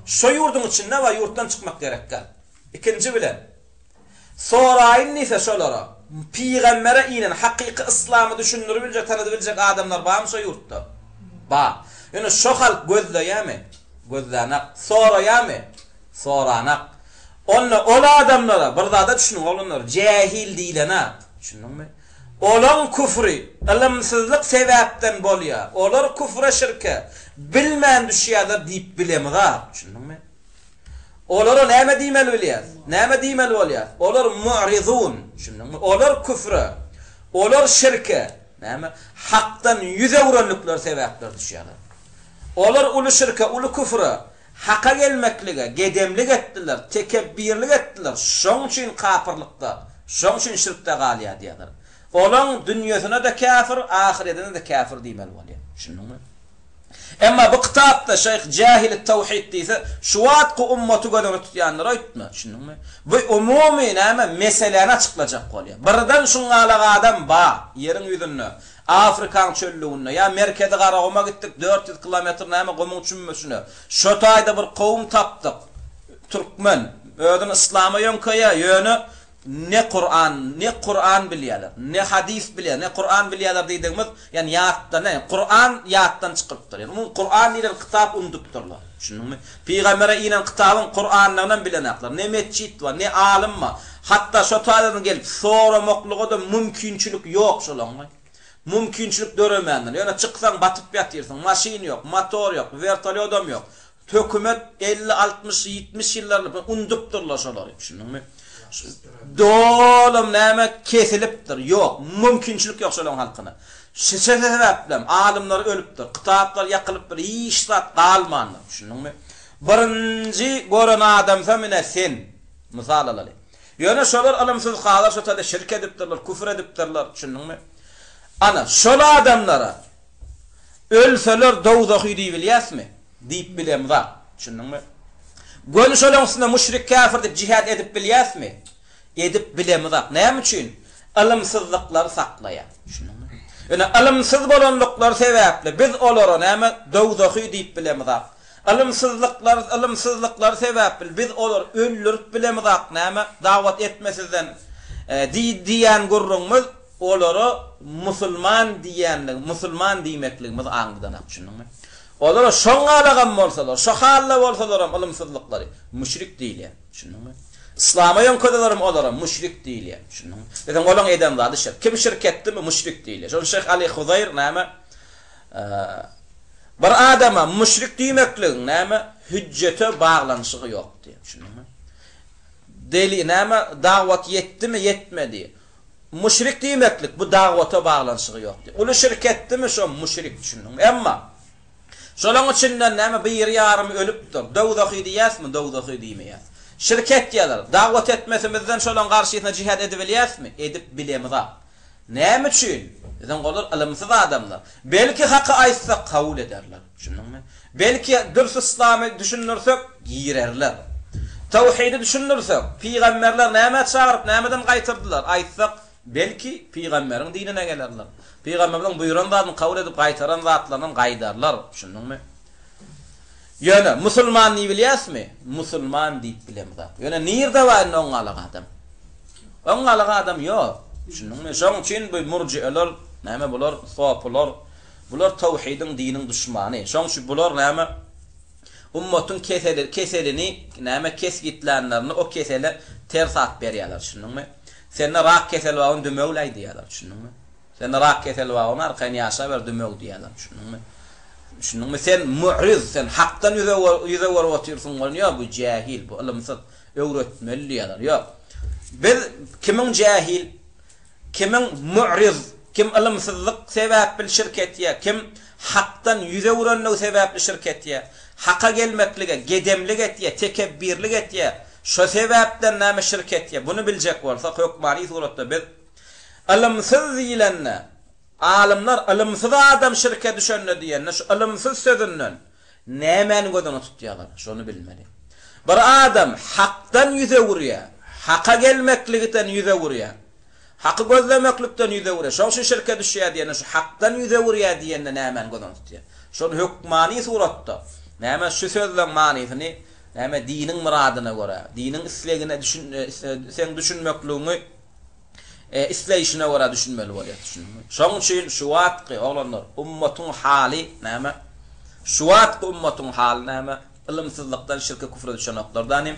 Şu ýurdun içinde we ýurtdan çykmak gerekken. İkinci bilen. Soraýyn nise şolara. Peýgambere inen hakyky islamy düşündürip biljek, tanıdy biljek adamlar barmy şu ýurtda? Ba. Ýöne şu halk gözleýärmi? Gözlänak. Soraýarmy? Soranak. Ol adamlara bir zada düşünün olanlar jahil diýilene. Düşündiňmi? Olan küfri, ilimsizlik sebäpden bolýar. Olar küfre şirke bilmän düşýärler diýip bilemira. Düşündiňmi? Olar näme diýmeli bolýar? Näme diýmeli bolýar? Olar mu'rizun. Düşündiňmi? Olar küfre, olar şirke, näme? Hakdan yüze vuranlyklar sebäpler düşýärler. Olar uly şirke, uly küfre haka gelmeklige, gedemlik etdiler, tekebbirlik etdiler. Şoň üçin kafirlikda, şoň üçin şirkde galýar diýerler. Olan dünýäsine de kafir, ahiretine de kafir diýmeli bolýar. Düşündiňmi? Emma bu kitapda Şeyh Cahil Tawhid diýse, şu wagtky ummaty gören tutýanlar aýtma. Düşündiňmi? Bu umumy näme meseleni açyklajak bolýar. Birden şuňa adam ba, ýerin ýüzünde, Afrikan çöllüğünde, ya merkeze garagama gittik 400 kilometr näme gomun çümmesine. Şu taýda bir kowum tapdyk. Türkmen, ödün islamy ýönkäýe ýöne ne Kur'an bilýärler, ne hadis bilýär, ne Kur'an bilýärler diýdiňimiz, ýani ýatdan, Kur'an ýatdan çykypdyr. Ýani bu Kur'an diýilen kitap unutupdyrlar. Şunuňmy? Peýgambere inen kitabın Kur'anlaryň bilenekler. Ne mescit var, ne alim var. Hatta şo taýdan gelip soramoklugy da mümkinçilik ýok şolaňmy. Mümkinçilik döremenler. Ýani çyksaň batyp ýatyrsyň, maşin ýok, motor ýok, vertolyodam ýok. Hökümet 50, 60, 70 ýyllarly unutupdyrlar şolary. Şunuňmy? Dolum näme kesilipdir. Ýok, mümkinçilik ýok şolaň halkyna. Sebäplen alimler ölüpdir, kitaplar ýakylypdyr, hiç zat galmandyr. Şunuňmy? Birinji gören adam femine sen mysal alaly. Ýöne şolar alimsiz galar şotada şirk edipdirler, küfür edipdirler. Şunuňmy? Ana şol adamlara ölseler dowzak diýip bilýäsmi? Diýip bilemda. Şunuňmy? Gönü şolaň üstünde müşrik kafir dip jihad edip bilýäsmi? Edip bilemda. Näme üçin? Alimsizliklar saklaýar. Şunuňmy? Ýöne alimsiz bolanlyklar sebäpli biz olary näme dowzaky diýip bilemizak. Alimsizliklar sebäpli biz olary öldürüp bilemizak näme dawat etmesizden diýen gurrunmyz olary musulman diýenlik, musulman diýmekligimiz aňydan akşynyňmy. Olar şoňa alagan bolsalar, şo halla bolsalar alimsizliklary müşrik diýilýär. Şunuňmy? İslam'a yönködelerim olaram müşrik değil ya. Şunu. Dedim olan eden zadı şirk. Kim şirk etti mi müşrik değil ya. Şunu Şeyh Ali Huzayr näme bir adama müşrik diýmekliň näme hüccete bağlanşygy ýok diýip. Şunu. Deli näme dawat yetdi mi yetmedi. Müşrik diýmeklik bu dawata bağlanşygy ýok diýip. Ulu şirk etti mi şo müşrik düşünün. Emma şolaň içinden näme bir ýarym ölüpdir. Dawdaky diýäsmi, dawdaky diýmeýär. Şirket diýerler. Dawat etmesimizden şolaň garşyna jihad edip bilýäsmi? Edip bilemizak. Näme üçin? Dedim golar alimsiz adamlar. Belki haqqy aýtsak kabul ederler. Şunuňmy? Belki dürs İslamy düşünürsek girerler. Tawhidi düşünürsek, peýgamberler näme çağırıp nämeden gaýtyrdylar? Aýtsak belki peýgamberiň dinine gelerler. Peýgamberiň buýranlaryny kabul edip gaýtaran zatlaryny gaýdarlar. Şunuňmy? Ýöne musulman diýip bilýäsmi? Musulman diýip bilemizak. Ýöne nirde var oň alaga adam? Oň alaga adam ýok. Şunuňmy? Şoň üçin bu murji'eler näme bular? Soplar. Bular tawhidiň diniň düşmany. Şoň şu bular näme? Ummatyň keselini näme kesgitlerini o kesele ters at berýärler. Şunuňmy? Sen rak kesel wagyň dömegläý diýerler. Şunuňmy? Sen rak kesel wagyň arkaň ýaşa ber dömeg diýerler. Şunuňmy? Şunuňmy sen mu'riz, sen hakdan yüzewar otursun bolýar, bu jahil, bu ilimsiz öwretmeli diýerler. Ýok. Biz kimin jahil, kimin mu'riz, kim ilimsizlik sebäpli şirketýä, kim hakdan yüzewrenlik sebäpli şirketýä, haqqa gelmeklige, gedemlik etýä, tekebbirlik etýä, şo sebäpden näme şirketýä, bunu biljek bolsak hökmani suratda biz ilimsiz diýilenne alimler ilimsiz adam şirke düşenne diýenne şu ilimsiz sözünden nämen gözüne tutýarlar şonu bilmeli. Bir adam hakdan yüze wurýar, haqqa gelmekligiden yüze wurýar. Haqqy gözlemeklikden yüze wurýar. Şo şirke düşýär diýenne şu hakdan yüze wurýar diýenne nämen gözüne tutýar. Şonu hökmani suratda näme şu sözleň manysyny näme diniň muradyna görä, diniň islegine sen düşünmekligiňi isleyişine göre düşünmeli bolýar. Şoň üçin şu wagtky olanlar ummatyň hali näme? Şu wagtky ummatyň hali näme? Ilimsizlikden şirke küfre düşenoklardan hem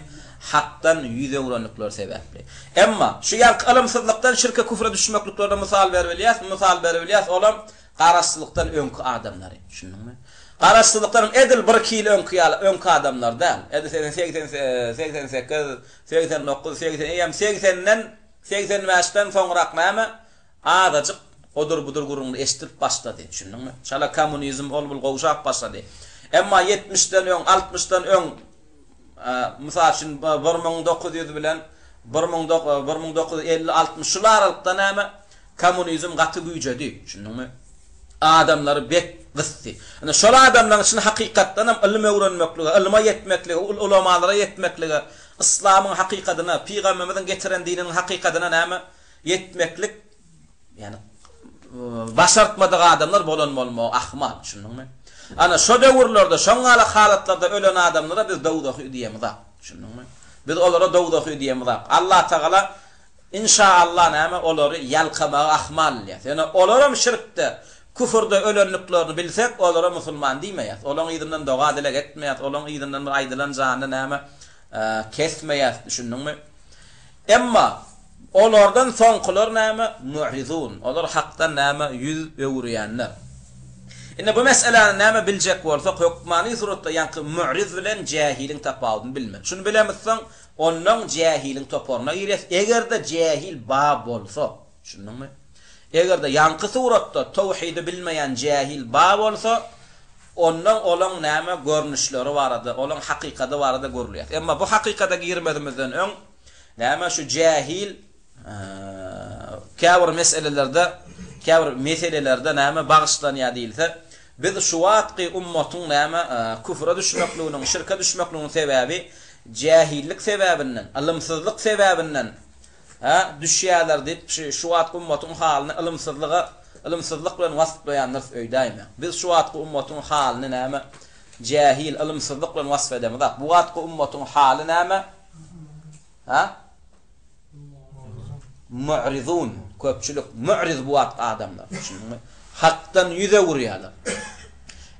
hakdan yüze wuranyklar sebäpli. Emma şu ýa ilimsizlikden şirke küfre düşmekliklerine misal berýär, olam garaşçylykdan öňkü adamlary. Düşündiňmi? Garaşçylykdan edil bir kilo öňkü adamlardan. Edil 88, 89, 80'den 85'ten soňrak näme? Adajyk odur budur gurulmy eşitip başlady. Düşündiňmi? Şala kommunizm bol gowşap başlady. Emma 70'den öň, 60'dan öň mysal üçin 1900 bilen 1950-60 şular aralykda näme? Kommunizm gaty güýjedi. Düşündiňmi? Adamlary bek gysdy. Ana şol adamlaryň üçin hakykatdan hem ilme öwrenmekligi, ilme yetmekligi, ulamalara yetmekligi, İslam'ın hakikatına, Peygamberimizin getiren dininin hakikatına näme yetmeklik, yani başartmadığı adamlar bolanmaly, ahmak, düşündiňmi? Ana şo döwürlerde, şoňala halatlarda ölen adamlara biz dowdaky diýemiz, düşündiňmi? Biz olara dowdaky diýemiz. Allah Taala inşallah näme olary ýalkamaga ahmal ýa. Yani olaram şirkde, küfürde ölenliklerini bilsek olara musulman diýmeýär. Olaň ýygynyň doga dilek etmeýär, olaň ýygynyň bir aýdylan jany näme kesmeýär, düşündiňmi? Emma olardan soňkylar näme mu'rizun. Olar hakdan näme yüz öwürýänler. Indi bu meseleni näme biljek bolsak, hukmany suratda ýanky mu'riz bilen jahilin tapawudyny bilmek. Şunu bilemezsen, onuň jahilin toporuna ýeres. Egerde jahil bab bolsa, düşündiňmi? Egerde ýanky suratda tawhidi bilmeýän jahil bab bolsa, onuň olan näme görnüşleri barada, olan hakykata barada görülýär. Emma bu hakykata girmedimizden öň näme şu jahil käbir meselelerde näme bagışlanýar diýilse, biz şu wagtky ummatyň näme küfre düşmekliginiň, şirke düşmekliginiň sebäbi jahillik sebäbinden, ilmsizlik sebäbinden düşýärler diýip şu wagtky ummatyň halyny ilmsizlik bilen wasflaýanlar öýdäými? Biz şu wagtky ummatyň halyny näme jahil, ilmsizlik bilen wasf edemiz. Bu wagtky ummatyň haly näme? Mu'rizun, köpçülük mu'riz bu wagt adamlar. Hakdan yüze vurýarlar.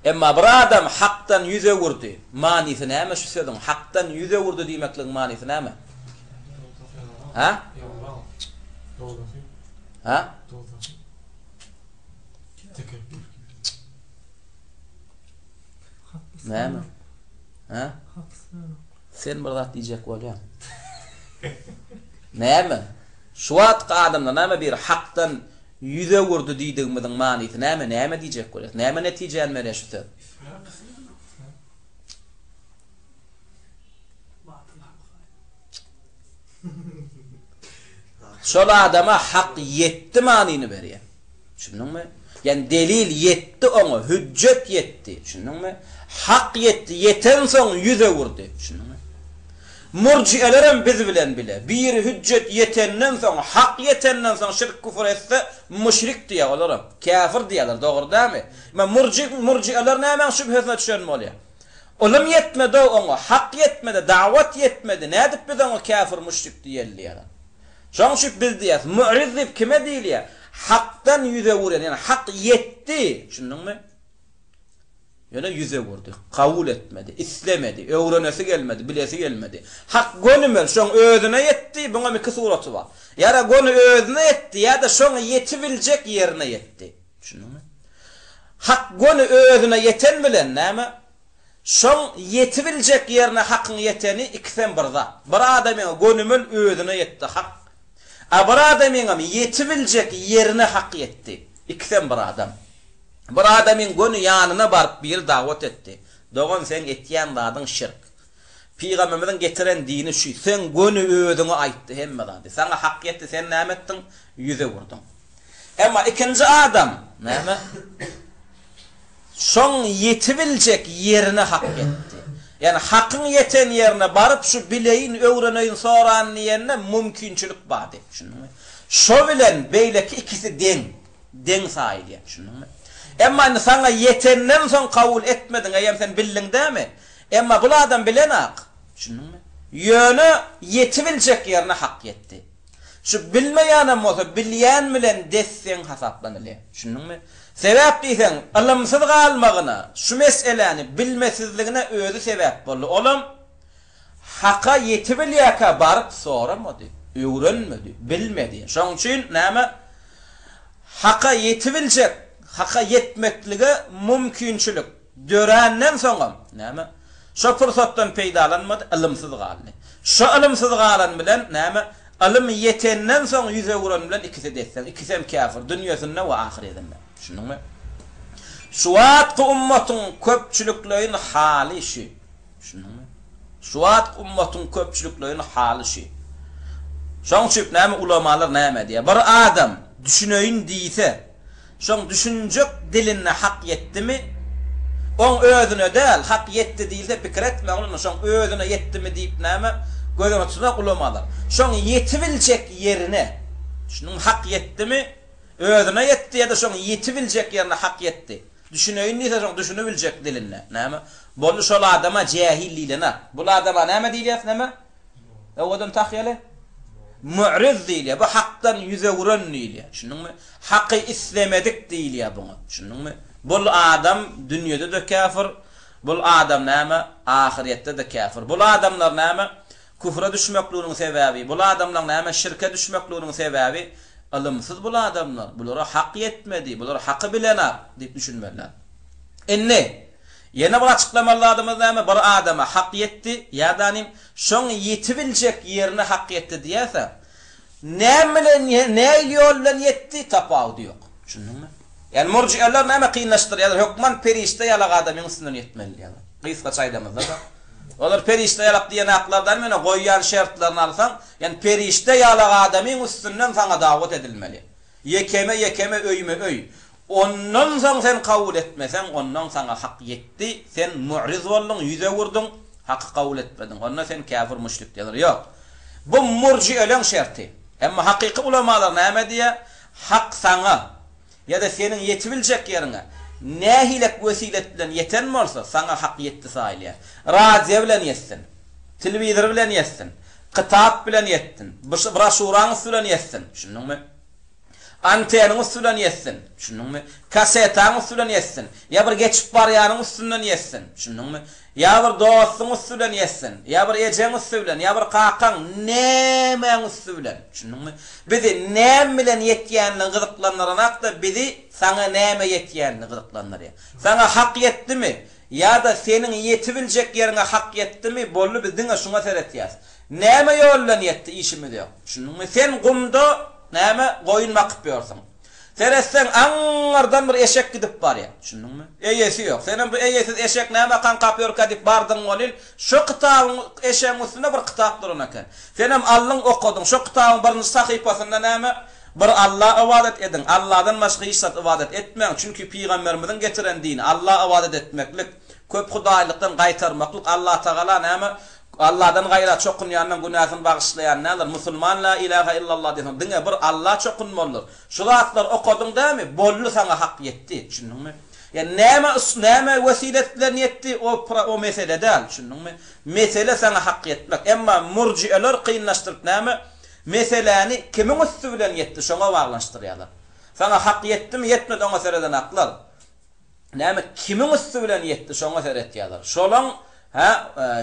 Emma bir adam hakdan yüze vurdy. Manysy näme şu söýdüm? Hakdan yüze vurdy diýmekliň manysy näme? Näme? Sen bir zat diýjek bolýan. Näme? Şu wagt adamlar näme bir hakdan yüze vurdy diýdigimiň manysy näme? Näme diýjek bolýar? Näme netije almary şu söz? Şol adama hak yetti manyny berýär. Düşündiňmi? Yani delil yetti ona, hüccet yetti. Düşündiňmi? Hak yetti, yeten soň yüze vurdy. Düşündiňmi? Murci'elerim biz bilen bile. Bir hüccet yetenden soň, hak yetenden soň şirk küfür etse müşrik diýär olaram. Kafir diýerler, dogry dämi? Men murci'eler näme şüphesine düşen bolýar. Olam yetmedi ona, hak yetmedi, da'wat yetmedi. Nädip biz ona kafir müşrik diýerler. Şoňşy biz diýär, mu'riz diýip kime diýilýär? Hakdan yüze vurýan, yani hak yetti. Düşündiňmi? Yana yüze vurdu. Kabul etmedi, islemedi, öwrenesi gelmedi, bilesi gelmedi. Hak gönümel şoň özüne yetti, buňa bir suraty bar. Ýara gönü özüne yetti, ýa-da şoň yetibiljek ýerine yetti. Düşündiňmi? Hak gönü özüne yeten bilen näme? Şoň yetibiljek ýerine hakyň yeteni ikisen birda. Bir adamyň gönümel özüne yetti hak. Bir adamyň yetibiljek ýerine hak yetti. İkisen bir adam. Bir adamın gönü yanına barıp bir davet etti. Doğan sen etýän zadyň şirk. Peygamberimizin getiren dini şu. Sen gönü ödüňi aýtdy hemme zady. Sana hak yetti, sen näme etdiň? Yüze vurdun. Emma ikinci adam näme? Şoň yetibiljek ýerine hak yetti. Yani hakyň yeten ýerine barıp şu bileýin, öwreneýin, soran diýende mümkinçilik bardy. Şunmy? Şo bilen beýleki ikisi deň saýdy. Şunmy? Emma sana yetenden soň kabul etmedin, aýam sen bildin dämi? Emma bu adam bilen ak. Şunmy? Ýöne yetibiljek ýerine hak yetti. Şu bilmeýänem bolsa bilýän bilen dessen hasaplanýar. Şunmy? Sebäp diýsen, ilmsiz galmagyna, şu meseleni bilmesizligine özü sebäp boldy. Olam haka yetibilýärkä baryp soramady, öwrenmedi, bilmedi. Şoň üçin näme? Haka yetibiljek, haka yetmeklige mümkinçilik dörenden soňam näme? Şo fursatdan peýdalanmady, ilmsiz galdy. Şo ilmsiz galan bilen näme? Ilim yetenden soň yüze vuran bilen ikisi dessen, ikisem kafir, dünýäsinde we ahiretinde. Şunmy? Şu wagt ummatyň köpçüliklerin haly şu. Şunmy? Şu wagt ummatyň köpçüliklerin haly şu. Şoň üçin näme ulamalar näme diýär? Bir adam düşüneýin diýse, şoň düşünjek diline hak yetdimi? On özüne däl, hak yetdi diýilse pikir etme, onu şoň özüne yetdimi diýip näme? Gözüne tutmak ulamalar. Şoň yetibiljek ýerine, şunun hak yetdimi? Özüne yetti ya da şoň yetibiljek ýerine hak yetti. Düşüneýin diýse şoň düşünebiljek diline. Näme? Bolu şol adama jahilliğine. Bu adama näme diýýär näme? Owadan tahyýaly? mu'riz diýilýär. Bu hakdan yüzewren diýilýär. Şunuňmy? Haqqy islemedik diýilýär buňa. Şunuňmy? Bul adam dünýede de kafir, bul adam näme ahiretde de kafir. Bul adamlar näme küfre düşmekliginiň sebäbi, bul adamlar näme şirke düşmekliginiň sebäbi ilmsiz bul adamlar. Bulara hak yetmedi, bulara haqqy bilener diýip düşünmeliler. Enne yine bir açıklamalarımız näme bir adama hak yetti, ýa-danim şoň yetibiljek ýerine hak yetti diýse, ne ýol bilen yetti tapawdy ýok. Düşündiňmi? Yani murji'alar näme kynlaşdyrýar? Hukman perişte ýalak adamyň üstünden yetmeli ýa-da. Kysga çaýdamyzda da. Olar perişte ýalak diýen aklardan mene goýýan şertlaryny alsaň, yani perişte ýalak adamyň üstünden saňa dawat edilmeli. Yekeme öýme öý. Ondan soň sen kabul etmesen, ondan saňa hak yetti, sen mu'riz boldun, yüze vurdun, hak kabul etmedin. Ondan sen kafir müşrik diýerler. Ýok. Bu murji'eleň şerti. Emma hakyky ulamalar näme diýär? Hak saňa ya da senin yetibiljek ýerine nähilek wesilet bilen yeten bolsa, saňa hak yetti saýlýar. Radio bilen yetsin, telewizor bilen yetsin, kitap bilen yettin, broşuraň bilen yetsin. Şunuňmy? Antenyň üstünden yetsin. Şunuňmy? Kasetaň üstünden yetsin. Ya bir geçip barýanyň üstünden yetsin. Şunuňmy? Ya bir dostuň üstünden yetsin. Ya bir ejeň üstünden, ya bir qaqaň näme üstünden. Şunuňmy? Bizi näme bilen yetýänligiň gyzyklanlarynak da bizi saňa näme yetýänligiň gyzyklanlary. Saňa hak yetdimi? Ya da senin yetibiljek ýerine hak yetdimi? Bolly bizdiňe şuňa seretýär. Näme ýol bilen yetdi işimiz ýok. Şunuňmy? Sen gumda näme goýun makyp ýörsiň. Seretsen aňardan bir eşek gidip barýar. Düşündiňmi? Eýesi ýok. Senem bu eýesiz eşek näme kan kapýor kadip bardyň bolil, şu kitabyň eşeğiň üstünde bir kitap duran eken. Senem Allahyň okudyň, şu kitabyň birinji sahypasynda näme bir Allah ibadet edin. Allahdan başga hiç zat ibadet etmeň. Çünki peýgamberimizin getiren dini Allah ibadet etmeklik, köp hudaýlykdan gaýtarmaklyk. Allah Taala näme Allah'dan gayra çokunyanın günahını bağışlayan neler? Musulman la ilahe illallah diyen. Dine bir Allah çokunmalıdır. Şu zatlar okudun değil mi? Bollu sana hak yetti. Düşündün mü? Yani näme vesiletlerini yetti o mesele değil. Düşündün mü? Mesele sana hak yetmek. Ama murci'eler kıyınlaştırıp näme? Meseleni kimin üstü bilen yetti? Şuna bağlanıştırıyorlar. Sana hak yetti mi? Yetmedi ona sereden aklar. Näme? Kimin üstü bilen yetti? Şuna serettiyorlar. Şolan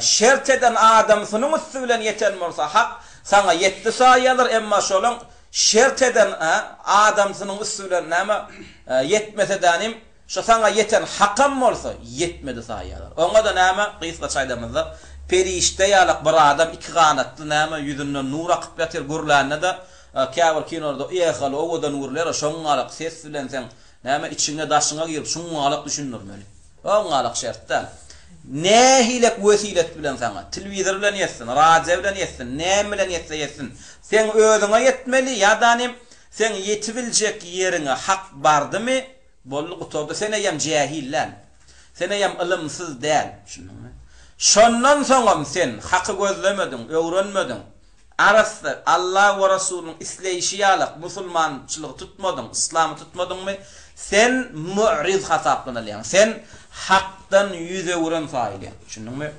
şert eden adamsynyň üstü bilen yeten bolsa hak saňa yetdi saýalar, emma şolan şert eden adamsynyň üstü bilen näme yetmese danim şo saňa yeten hakam bolsa yetmedi saýalar. Oňa da näme gysga çaýdamyzda perişte ýalak bir adam iki ganatly näme ýüzünden nur akyp ýatyr gurlanyna da käbir kinorda ýegal owadan urlar şoňalyk ses bilen sen näme içiňe daşyňa girip şoňalyk düşünürmeli. Oňalyk şertden nähilek wesilet bilen saňa telewizor bilen yetsin, radio bilen yetsin, näme bilen yetsin. Sen özüňe yetmeli, ýa-danim sen yetibiljek ýerine hak bardymy? Bolly gutawda sen ýam jahillan. Sen ýam ilimsiz däl. Şunuňmy? Şondan soňam sen haky gözlemedin, öwrenmedin. Arasda Allah we Rasulunyň isleýişi ýalyk musulmançylygy tutmadın, islamy tutmadynmy? Sen mu'riz hasaplanalýan. Sen hakdan yüze vuran failya. Düşündünmü?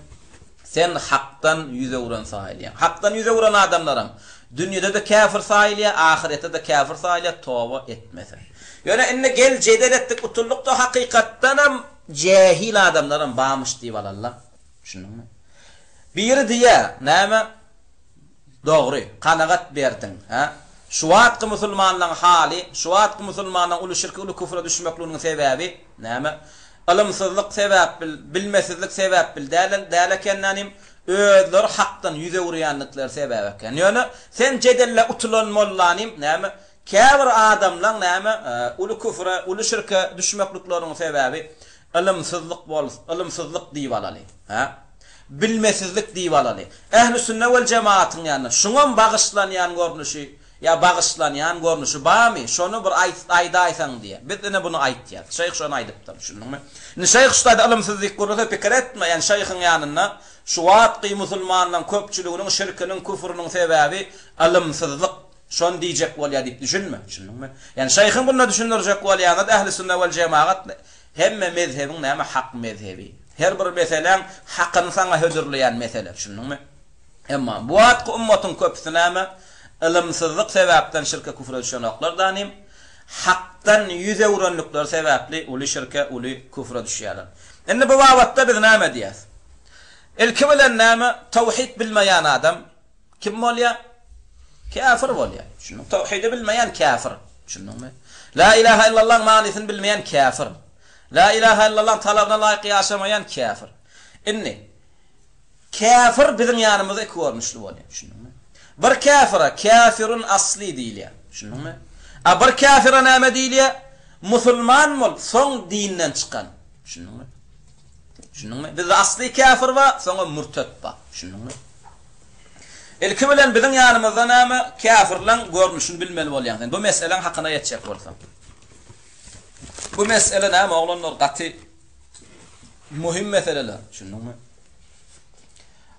Sen hakdan yüze vuran failya. Hakdan yüze vuran adamlarım dünyada da kafir failya, ahirette de kafir failya tawba etmese. Yani inne gel cedel ettik utullukda hakikattan hem cahil adamlarım bağmış diýiwalar. Düşündünmü? Biri diye näme? Doğru, kanagat berdin, ha? Şu wagtky musulmanlaryň hali, şu wagtky musulmanlaryň uly şirke, uly küfre düşmekliginiň sebäbi näme? Ilmsizlik sebäp bilmesizlik sebäp dälekennänim özleri hakdan yüze vurýanlyklar sebäp eken. Ýöne sen jedelle utulanmallanym näme? Käbir adamlar näme? Uly küfre, uly şirke düşmeklikleriň sebäbi ilmsizlik bolsa, ilmsizlik diýiwalaly. Ha? Bilmesizlik diýiwalaly. Ähli sünnet we cemaatyň ýanyna şuňa bagyşlanýan görnüşi ya bağışlanyan görnüşü bami şonu bir ayda aysan diye. Biz de bunu aytýar. Şeyh şonu aydypdyr, düşündiňmi? Ni şeyh şutada ilimsizlik gurulsa pikir etme, yani şeyhin ýanyna şu wagtky musulmanlaryň köpçüliginiň şirkiniň, küfrüniň sebäbi ilimsizlik şon diýjek bolýar diýip düşünme, düşündiňmi? Yani şeyhin bunu düşündirjek bolýar, ähli sünnet we cemaat hemme mezhebiň näme hak mezhebi. Her bir meselen hakyny saňa hödürleýän mesele, düşündiňmi? Emma bu wagtky ummatyň köpüsi näme? ilimsizlik sebäpden şirke küfre düşen aklar danim hakdan 100 euronluklar sebäpli uli şirke uli küfre düşýärler. Indi bu wagtda biz näme diýäs? Ilki bilen näme tawhid bilmeýän adam kim bolýar? Kafir bolýar. Şunu tawhidi bilmeýän kafir. Şunuňmy? La ilahe illallah manysyn bilmeýän kafir. La ilahe illallah talabyna laýyk ýaşamaýan kafir. Inni kafir biziň ýanymyzda iki görnüşli bolýar. Şunuňmy? Bir kafira kafirun asli diýilýär. Şunuňmy? A bir kafira näme diýilýär? Musulman bol, soň dinden çykan. Şunuňmy? Şunuňmy? Biz asli kafir we soňa murtat ba. Şunuňmy? Ilki bilen biziň ýanymyzda näme kafirlaň görnüşini bilmeli bolýan. Bu meselen hakyna ýetjek bolsam. Bu mesele näme oglanlar gaty muhim meseleler. Şunuňmy?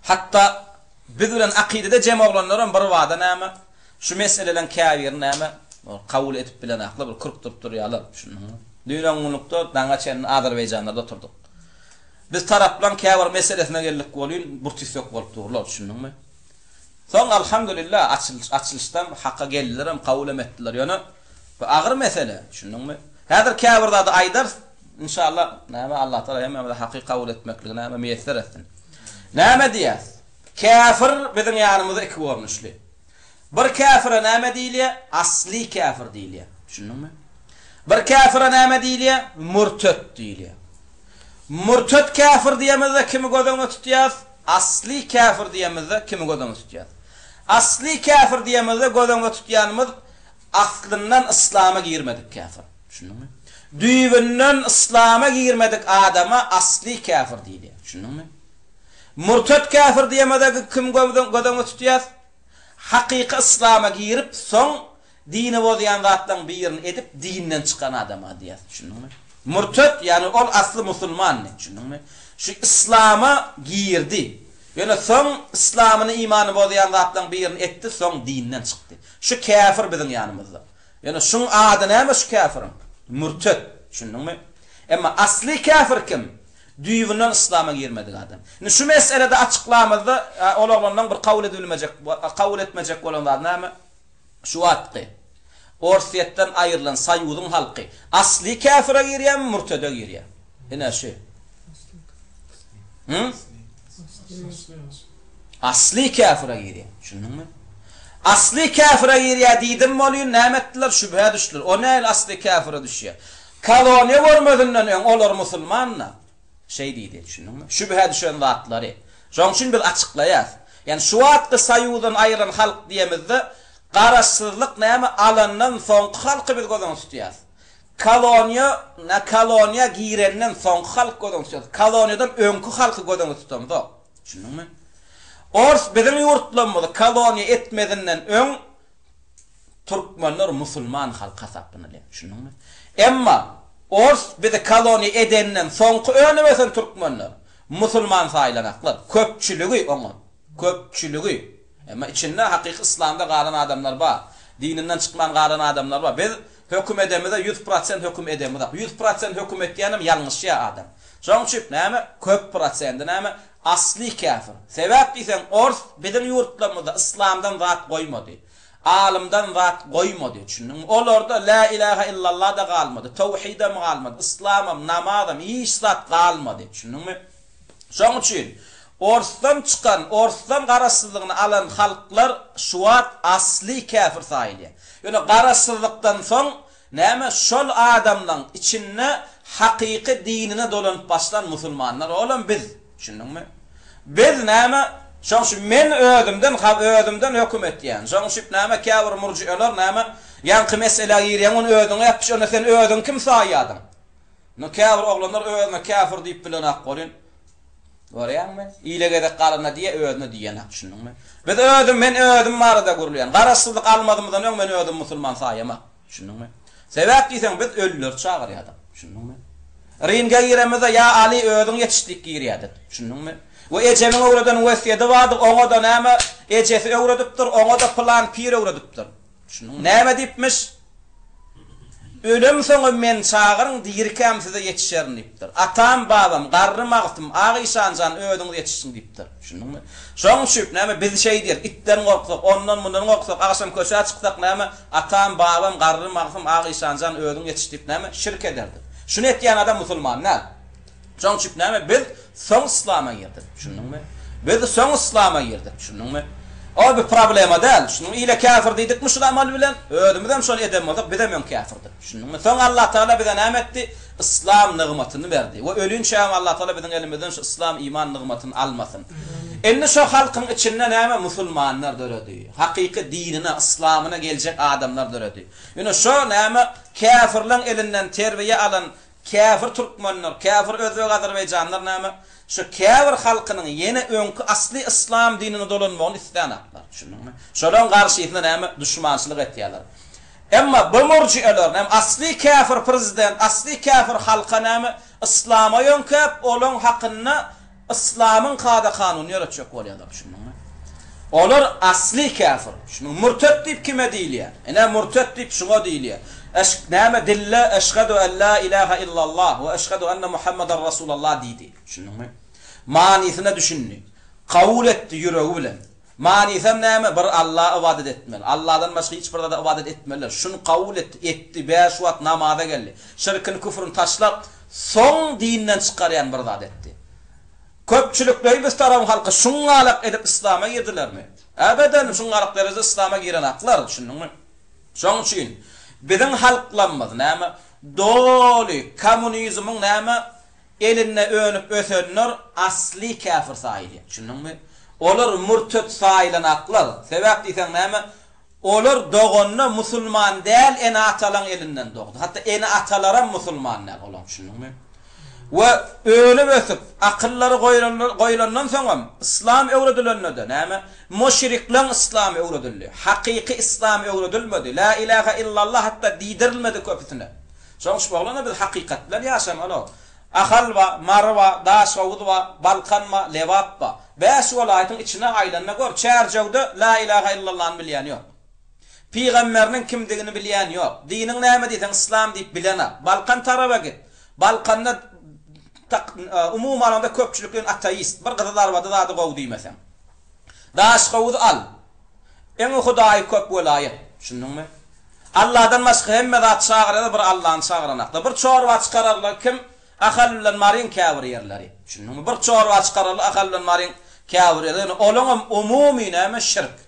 Hatta biz bilen akidede cem oglanlaram bir wada näme şu meseleden kafir näme kabul etip bilen akly bir kırk turup durýarlar. Şunuňmy? Dünýäňizde daňa çen Azerbaýjanda oturduk. Biz taraplan kafir meselesine geldik bolýan, burtis ýok bolup durlar. Şunuňmy? Soň alhamdulillah açılışdan hakka geldilerim, kabul etdiler. Ýöne bu agyr mesele. Şunuňmy? Häzir kafirlerde aýdar inşallah näme Allah taala hem hakyky kabul etmekligine näme meýesser etsin. Näme diýär? Kafir biziň ýanymyzda iki görnüşli. Bir kafira näme diýilýär? Asli kafir diýilýär. Şunuňmy? Bir kafira näme diýilýär? Murtat diýilýär. Murtat kafir diýemizde kimi gözüňe tutýar? Asli kafir diýemizde kimi gözüňe tutýar? Asli kafir diýemizde gözüňe tutýanymyz aslyndan islama girmedik kafir. Şunuňmy? Düýbünden islama girmedik adama asli kafir diýilýär. Şunuňmy? Murtat kafir diýemede kim gözüňe tutýar? Hakyky islama girip soň dini bolýan zatdan birini edip dinden çykan adama diýär. Şunuňmy? Murtat ýani ol asly musulman. Şunuňmy? Şu islama girdi. Ýöne soň islamyny imany bolýan zatdan birini etdi, soň dinden çykdy. Şu kafir biziň ýanymyzda. Ýöne şuň ady näme şu kafirin? Murtat. Şunuňmy? Emma asli kafir kim? Düýbünden islama girmedik adam. Şu meselede açyklamazda olanlardan bir kabul etmejek bolanlar näme? Şu atdy. Orsiýetden aýrylan Saýudyň halky asli kafira girýär, murtada girýär. Ene şu. Asli kafira girýär. Şunuňmy? Asli kafira girýär diýdim bolýar, näme etdiler? Şübhä düşdiler. O näil asli kafira düşýär? Koloniýa görmedinden öň olar musulmanlar. Şey diýdi, şunuňmy? Şübhä düşen zatlary. Şoň üçin bir açyklaýar. Ýani şu wagtda Saýudyň aýrylan halk diýemizde garaşsyzlyk näme alandan soň halky bir gözüňe tutýar. Koloniýa girenden soň halk gözüňe tutýar. Koloniýadan öňkü halky gözüňe tutamda. Şunuňmy? Ors biziň ýurtlarymyzda koloniýa etmedinden öň türkmenler musulman halk hasaplanýar. Şunuňmy? Emma Ors bizi koloniýa edenden soňky öňe türkmenler musulman saýlanaklar. Köpçüligi oňa. Köpçüligi. Emma içinde hakyky islamda galan adamlar bar. Dininden çykman galan adamlar bar. Biz höküm edemizde 100% höküm edemizde. 100% höküm etýänem ýalňyş adam. Şoň üçin näme? Köp prosentde näme? Asli kafir. Sebäp diýsen Ors biziň ýurtlarymyzda islamdan zat goýmady. Alimdan zat goýmady. Düşündiňmi? Olarda la ilahe illallah da galmady, tawhidam galmady, islamam, namazam, hiç zat galmady. Düşündiňmi? Şoň üçin Orsdan çykan, Orsdan garaşsyzlygyny alan halklar şu wagt asli kafir saýylýar. Ýöne garaşsyzlykdan soň näme şol adamlaň içinde hakyky dinine dolanyp başlan musulmanlar olan biz. Düşündiňmi? Biz näme şoň men ödümden höküm etýän. Şoň şu näme kafir murji'alar näme ýanky mesele ýerýän onu ödüňe ýapyş, onu sen ödüň kim saýýadyn? No kafir oglanlar ödüňe kafir diýip bilen akgorin. Görýärmi? Ilegede galyna diýe ödüne diýen ak, düşündiňmi? Biz men ödüm barada gurulýan. Garaşsyzlyk almadymyzdan öň men ödüm musulman saýýamak, düşündiňmi? Sebäp diýsen biz ölüler çagyrýardyk, düşündiňmi? Ringe giremizde ya Ali ödüň ýetişdik girýärdi, düşündiňmi? Bu ejemiň öwreden wesiýeti bardy, oňa da näme ejesi öwredipdir, oňa da plan pir öwredipdir. Şunu näme diýipmiş? ölüm soňa men çağırın diýirkäm size ýetişerin diýipdir. Atam babam, garrym agtym, agyşanjan ödüň ýetişsin diýipdir. Şunuňmy? Şoň üçin näme biz şey diýer, itden gorksak, ondan mundan gorksak, aşam köşe çyksak näme atam babam, garrym agtym, agyşanjan ödüň ýetiş diýip näme şirk ederdi. Şunu etýän adam musulman näme? Şoň üçin näme biz soň islama girdik. Şunuňmy? Biz soň islama girdik. Şunuňmy? O bir problema değil. Şunun ile kafir dedik mi şu amal bilen? Ödümüden şunu edemmedik, bidemem kafirdir. Şunun son Allah Teala bize ne etti? İslam nigmatını verdi. Ve ölünçe Allah Teala bizim elimizden şu İslam iman nigmatını almasın. Enne şu halkın içinde näme musulmanlar döredi. Hakiki dinine, İslamına gelecek adamlar döredi. Yani şu näme kafirlerin elinden terbiye alan kafir Türkmenler, kafir Özbek Azerbaycanlar näme şu kafir halkının yeni önkü asli İslam dinine dolanmağını isteyanaklar. Şununla. Şolan karşıyla näme düşmançılık etýärler. Emma bu murci'eler näme asli kafir prezident, asli kafir halka näme İslam'a yönköp olan hakkında İslam'ın kada kanunu yaratacak bolýarlar. Şununla. Olar asli kafir. Şunu murtet diýip kime diýilýär? Ene murtet diýip şuna diýilýär. Näme dille eşhedü en la ilahe illallah ve eşhedü enne Muhammeden Resulullah diýdi. Şunuňmy? Manisine düşünni. Kabul etdi yüreği bilen. Manisem näme? Bir Allah'a ibadet etmeli. Allah'dan başga hiç birde ibadet etmeliler. Şunu kabul etti. 5 wagt namaza geldi. Şirkin, küfrün taşlap soň dinden çykarýan bir zat etdi. Köpçülükleri biz tarafın halkı şungalak edip İslam'a girdilermi? Ebeden şungalak derece İslam'a giren aklar. Şunuňmy? Şoň üçin bizim halklanmaz näme? Doli komünizmin näme? Eline önüp ösenler asli kafir saýly. Şunuňmy? Olar murtet saýlanaklar. Sebäp diýsen näme? Olar doğanna musulman däl, ene atalan elinden doğdu. Hatta ene atalara musulmanlar olan. Şunuňmy? Ve ölüp ösüp akılları goýulandan soňam İslam öwredilende näme? Müşrikler İslam öwredildi. Hakiki İslam öwredilmedi. La ilahe illallah hatta diýdirilmedi köpütüne. Şoň şuňa biz hakikat bilen ýaşamaly. Ahalwa, marwa, daşawudwa, balkanma, lewappa. 5 welaýatyň içine aýlanma gör. Çärjewde la ilahe illallah'ny bilýän ýok. Peýgamberiniň kimdigini bilýän ýok. Diniň näme diýsen İslam diýip bilenä. Balkan taraba git. Balkanda umum alanda köpçülüklerin ateist. Bir gıdalar var da gow diýmesen. Daşawud al. Eňi Hudaý köp welaýat. Şunuňmy? Allah'dan başga hemme zat çağırýar, bir Allah'ny çağıranakda. Bir çorwa çykararlar kim? Ahal bilen marin kafir yerleri. Şunuňmy? Bir çorwa çykararlar, ahal bilen marin kafir yerleri. Olaňam umumy näme şirk.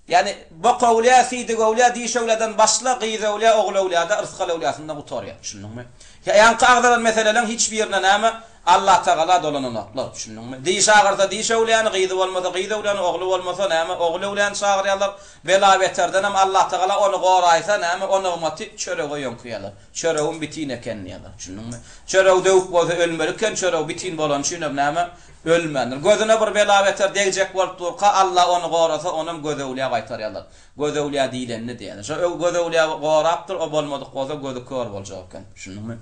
Yani bu qawliya sidi qawliya diýşewlerden başla gyýzewliya oglawliýada ırsgalawliýasynda gutarýar. Şunuňmy? Yani qagdaran meselelerin hiçbir yerine näme Allah Teala dolananaklar. Şunuňmy? Diýşagyrda diýşewliýany gyýzy bolmasa gyýzewliýany ogly bolmasa näme oglawliýany çagyrýarlar. Bela beterden hem Allah Teala onu goraýsa näme onu ummaty çörege ýonkuýarlar. Çöregin bitin eken diýerler. Şunuňmy? Çöreg döwüp bolsa ölmeliken çöreg bitin bolan şunu näme ölmendir. Gözüne bir bela beter degijek bolup durka Allah onu gorasa onun gözewliýa gaýtarýarlar. Gözewliýa diýileni diýerler. Şo gözewliýa gorapdyr, o bolmadyk bolsa gözü kör boljak eken. Şunuňmy?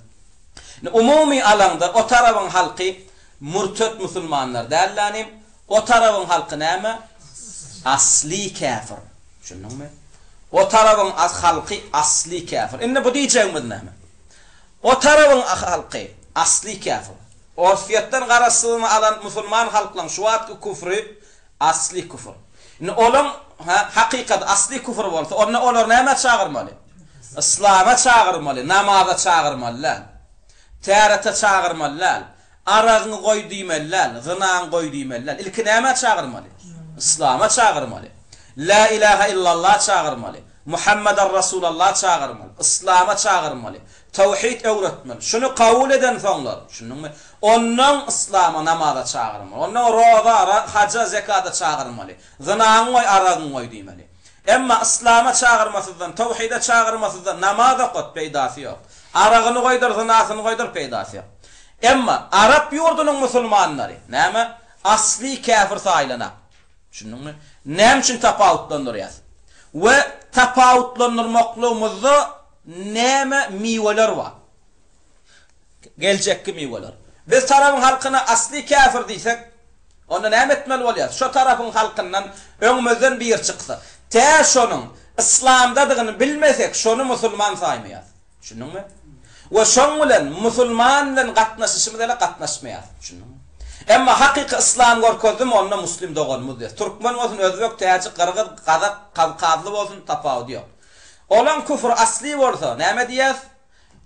Umumy alanda o tarafın halkı murtet musulmanlar dällanim. O tarafın halkı näme? Asli kafir. Şunuňmy? O tarafın halkı asli kafir. Indi bu diýjegimiz näme? O tarafın halkı asli kafir. Orfiyattan garasyny alan musulman halklaryň şu wagtky küfri asli küfür. Indi olan hakikat asli küfür bolsa, olar näme çağırmaly? İslam'a çağırmaly, namaza çağırmaly. Tärete çağırmalylar, aragyny goý diýmeller, zynaň goý diýmeller. Ilki näme çağırmaly? İslam'a çağırmaly. La ilahe illallah çağırmaly. Muhammeden Resulullah çağırmaly. İslam'a çağırmaly. Tawhid öwretmeli. Şunu kabul eden soňlar, şunuňmy? Ondan İslam'a namaza çağırmaly. Ondan roza, hacca, zekata çağırmaly. Zynaň goý, aragyny goý diýmeli. Emma İslam'a çağırmasyzdan, tawhide çağırmasyzdan namaza qot peýdasy ýok. Aragyny goýdur, zynasyny goýdur peýdasy ýok. Emma Arap ýurdunyň musulmanlary näme? Asli kafir saýlanak. Şunuňmy? Näme üçin tapawutlandyrýar? We tapawutlandyrmaklygymyzda näme miweler bar? Geljekki miweler. Biz tarafyň halkyna asli kafir diýsek, onda näme etmeli bolýar? Şo tarafyň halkyndan öňümizden bir çyksa, tä şonuň İslam'dadığını bilmesek şonu musulman saymayaz. Düşündün mü? Ve şon bilen musulman bilen gatnaşışymyz ele gatnaşmayaz. Düşündün mü? Emma haqiqi İslam görkezdim onna muslim doganmyz diýär. Türkmen bolsun, özbek, täjik, qırgız, qazak, kavkazly bolsun tapawut ýok. Olan küfür asli bolsa näme diýär?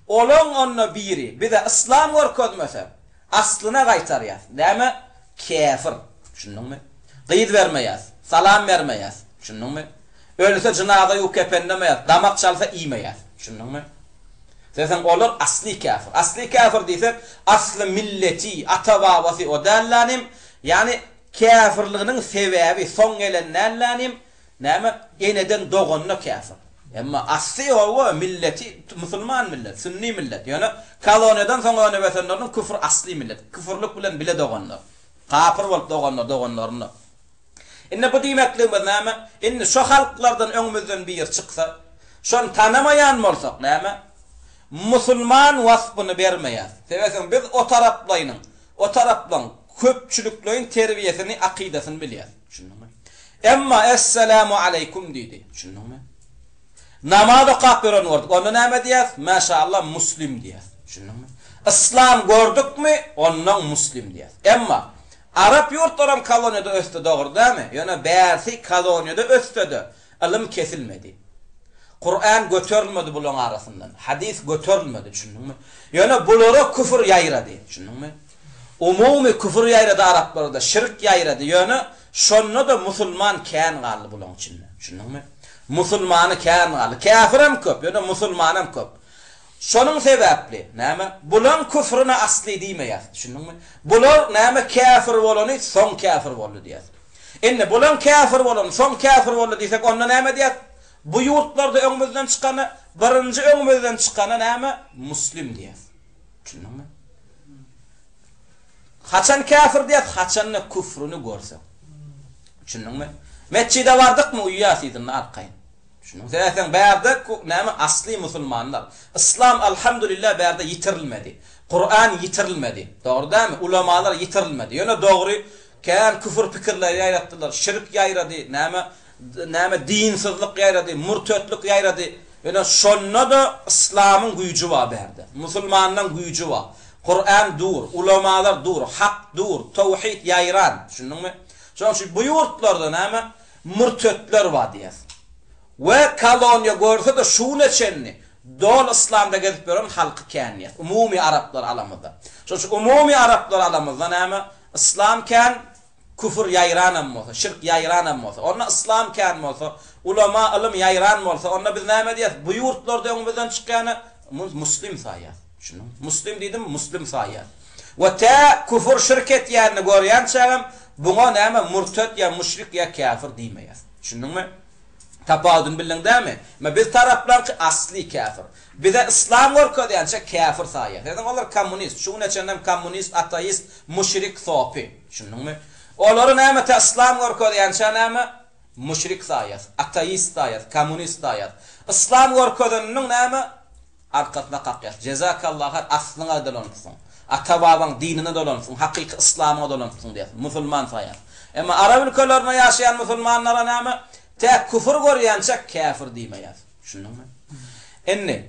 Olan onna biri. Bir de İslam görkezmese aslyna gaýtarýar. Näme? Kafir. Düşündün mü? Qyyd bermeýär, salam bermeýär. Düşündün mü? Ölse cenaza ýok kependemeýär, damak çalsa iýmeýär. Düşündün mü? Zaten olur asli kafir. Asli kafir diýsek, asly milleti, ata-babasy o dällanim, yani kafirliginiň sebäbi soň gelen dällanim, näme? Eneden doganna kafir. Emma asli o milleti musulman millet, sünni millet. Yani koloniyadan soňra nebesenlerden küfür asli millet. Küfürlük bilen bile doganlar. Kafir bolup doganlaryny. Inne bu diýmekligimiz näme? Inne şu halklardan öňümizden bir çyksa, şonu tanamayan bolsak näme? Musulman wasfyny bermeýär. Sebäbi biz o taraplan köpçülüklerin terbiyesini, akidesini bilýär. Düşündüňmi? Emma esselamu aleykum diýdi. Düşündüňmi? Namaz okap beren boldy. Onda näme diýär? Maşallah muslim diýär. Düşündüňmi? İslam gördükmi? Ondan muslim diýär. Emma Arap yurtlaram koloniyada östü doğru değil mi? Yani bärsi koloniyada östüdü. Ilim kesilmedi. Kur'an götürülmedi bunun arasından. Hadis götürülmedi, düşündün mü? Yani bulara küfür yayradı, düşündün mü? Umumi küfür yayradı Araplarda, şirk yayradı. Yani şonno da musulman kän galy bunun içinde, düşündün mü? Musulmanı kän galy. Kafirem köp, yani musulmanam köp. Şonun sebäpli, näme? Bulan küfrüne asli diýmeýär, düşündün mü? Bular näme kafir bolany, soň kafir boldy diýär. Indi bulan kafir bolan, soň kafir boldy diýsek, onda näme diýär? Bu yurtlarda öňümizden çykany, birinji öňümizden çykany näme? Muslim diýär. Düşündün mü? Haçan kafir diýär, haçanny küfrüni görsek. Düşündün mü? Mescide bardykmy, uýýasydyň arkaýyn. Zaten bärde näme asli musulmanlar. İslam elhamdülillah bärde yitirilmedi. Kur'an yitirilmedi. Doğru değil mi? Ulamalar yitirilmedi. Yani doğru kän küfür pikirler ýaýratdylar, şirk ýaýrady, näme dinsizlik ýaýrady, murtetlik ýaýrady. Yani şonna da İslamyň güýji bar bärde. Musulmanyň güýji bar. Kur'an dur, ulamalar dur, hak dur, tawhid ýaýran. Şundyňmy? Şoň şu bu ýurtlarda näme murtetler bar diýär. Ve koloniya görse de şu neçenni dol İslam'da gezip beren halkı känýär. Umumi Araplar alamyzda. Şu umumi Araplar alamyzda näme? İslam kän küfür ýaýranam bolsa, şirk ýaýranam bolsa, onda İslam kän bolsa, ulama ilim ýaýran bolsa, onda biz näme diýär? Bu ýurtlarda öňümizden çykany muslim saýar. Şunu muslim diýdim, muslim saýar. Ve ta küfür şirket ýerine görýän çağım buňa näme murtet ýa müşrik ýa kafir diýmeýär. Şundyňmy? Tapadun bilin değil mi? Ama biz taraflar ki asli kafir. Bize İslam görkezýänçe kafir saýar. Yani onlar komünist, şu neçenem komünist, ateist, müşrik sopi. Şundyňmy? Olary näme ta İslam görkezýänçe näme? Müşrik saýar, ateist saýar, komünist saýar. İslam görkezýäniniň näme? Arkasyna gapýar. Jezakallahu aslyna dolansyň. Ata-babaň dinine dolansyň, hakyky İslam'a dolansyň diýär. Musulman saýar. Emma Arap ülkelerinde ýaşaýan musulmanlara näme? Tek küfür görýänçe kafir diýmeýär. Şundyňmy? Enne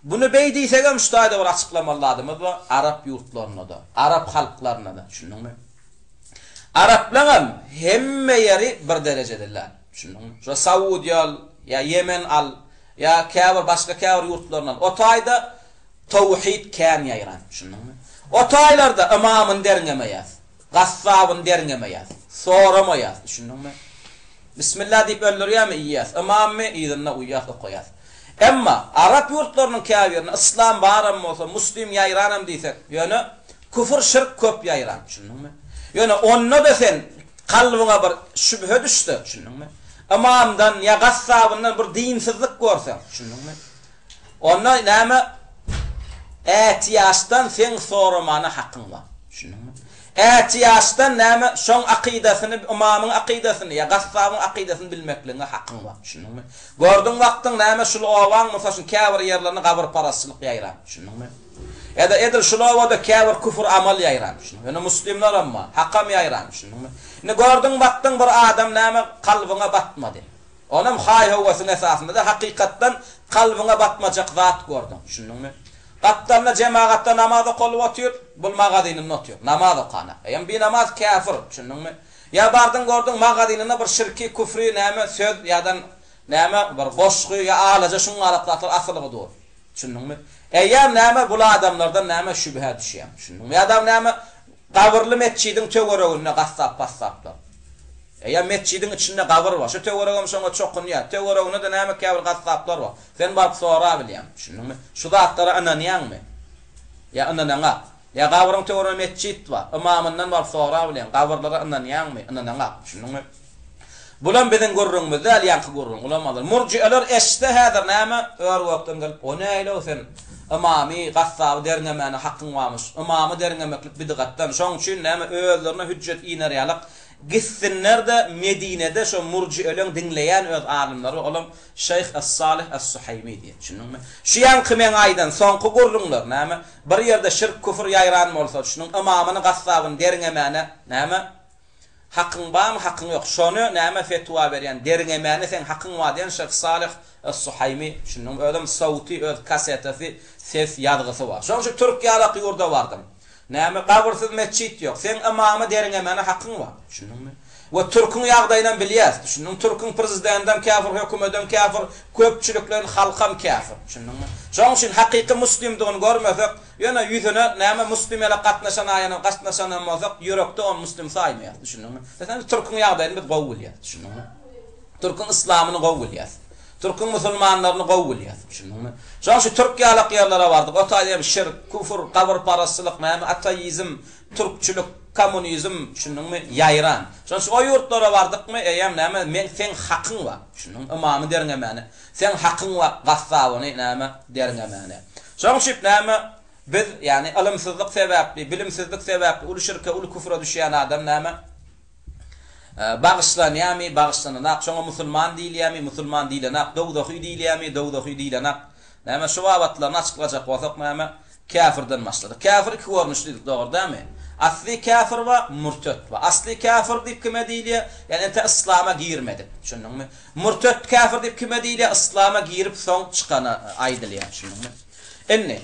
bunu beýdiýsegem şutaýda bir açyklamalydymyz bu Arap ýurtlaryna da, Arap halklaryna da. Şundyňmy? Araplar hemme ýeri bir derejedirler. Şundyňmy? Şu Saudiýa ýa Yemen al ýa käbir başga käbir ýurtlarynan o taýda tawhid kän ýaýran. Şundyňmy? O taýlarda imamyn derňemeýär, gassabyn derňemeýär, soramaýar. Şundyňmy? Bismillah diýip öldürýärmi iýýäs? Imammy ýerine uýýas goýýas. Emma Arap ýurtlarynyň käbirine İslam baram bolsa, muslim ýaýranam diýsek, ýöne küfür şirk köp ýaýran, düşündiňmi? Ýöne onna da sen kalbyňa bir şübhe düşdi, düşündiňmi? Imamdan ýa gassabyndan bir dinsizlik görsen, düşündiňmi? Onna näme ätiýaşdan sen soramana hakyň bar, düşündiňmi? Ätiýaşdan näme şoň aqidasyny, imamyň aqidasyny ýa gassabın aqidasyny bilmekligiňe hakyň bar. Şundyňmy? Gördüň wagtyň näme şul owaň mesalan käbir ýerlerine gabr parasçylyk ýaýran. Şundyňmy? Ýa-da edil şul owada käbir küfür amal ýaýran. Şundyňmy? Muslimler amma hakam ýaýran. Şundyňmy? Ne gördüň wagtyň bir adam näme kalbyňa batmady. Onam hay havasının esasında da hakikatten kalbine batmacak zat gördüm. Şununmu? Qattanna cemaatda namazı kolup atıyor, bul magadinin atıyor. Namaz okana. Yani bir namaz kafir. Şununmu? Ya bardın gördün magadinine bir şirki, küfrü, näme söz yadan näme bir goşgu ya alaca şunu alaqlatır asılığı doğru. Şununmu? Eyyam näme bula adamlardan näme şübhe düşýär. Şununmu? Ya adam näme gawırlı mescidin töweregine gassap passaplar. Ya mescidin içinde gavur var. Şu töweregim şoňa çokunýar. Töweregine de näme käbir gassaplar var. Sen baryp sora bilýän. Şununmu? Şu zatlara ananýanmy? Ya ananaňa. Ya gawryň töweregine mescid var. Imamyndan baryp sora bilýän. Gawurlara ananýanmy? Ananaňa. Şununmu? Bulan biziň görrüňmizde ýanky görrüň. Ulamalar murji'alar eşde häzir näme? Ör wagtdan gelip o näle sen imamy gassap derine meni hakyň varmyş. Imamy derine meklik bidgatdan. Şoň üçin näme özlerine hüccet inerýalyk gitsinler de Medine'de şu murci'elerin dinleyen öz alimleri olan Şeyh Es-Salih Es-Suhaymi diye. Şununmu? Şu yankımen aydan sonku görrüňler näme? Bir yerde şirk küfür ýayran bolsa şunun imamyny gassabyn derine meni näme? Hakyň barmy, hakyň ýok. Şonu näme fetwa berýän derine meni sen hakyň bar diýen Şeyh Salih Es-Suhaymi şunun ödüm sauti öz kasetesi ses ýazgysy bar. Şoň şu Türkiýede ýurda bardym. Näme gawrsyz mescid ýok. Sen imamy derine meni hakyň bar. Şununmu? Ve Türk'ün ýagdaýyndan bilýäs. Şunun Türk'ün prezidentam kafir, hökümetem kafir, köpçüliklerin halkam kafir. Şununmu? Şoň üçin hakyky muslimdigini görmesek, ýöne ýüzüne näme muslim ele gatnaşan aýanyň gatnaşan bolsak, ýürekde on muslim saýmaýar. Şununmu? Sen Türk'ün ýagdaýyny biz gowul ýa. Şununmu? Türk'ün islamyny gowul ýa. Türk'ün musulmanlaryny gowul ýa. Şununmu? Şoň şu Türkiýalyk ýerlere bardyk. Otaýym şirk, küfür, gawr parasylyk, näme ateizm, türkçülük, komünizm şununmu ýayran. Şoň şu ýurtlara bardykmy, eýem näme men sen hakyň bar. Şunun imamy derine meni. Sen hakyň bar, gassabyny näme derine meni. Şoň şu näme biz ýani ilmsizlik sebäpli, bilimsizlik sebäpli ul şirke, ul küfre düşýän adam näme bağışlanýarmy, bağışlananak. Şoňa musulman diýilýärmi, musulman diýilenak, dowdahy diýilýärmi, dowdahy diýilenak. Näme şu wagtlaryny açyklajak bolsak näme kafirden başlady. Kafir iki görnüşlidir, dogry-dämi? Asli kafir we murtet we asli kafir diýip kime diýilýär? Yani ente islama girmedi. Şununmu? Murtet kafir diýip kime diýilýär? Islama girip soň çykana aýdylýar. Şununmu? Enne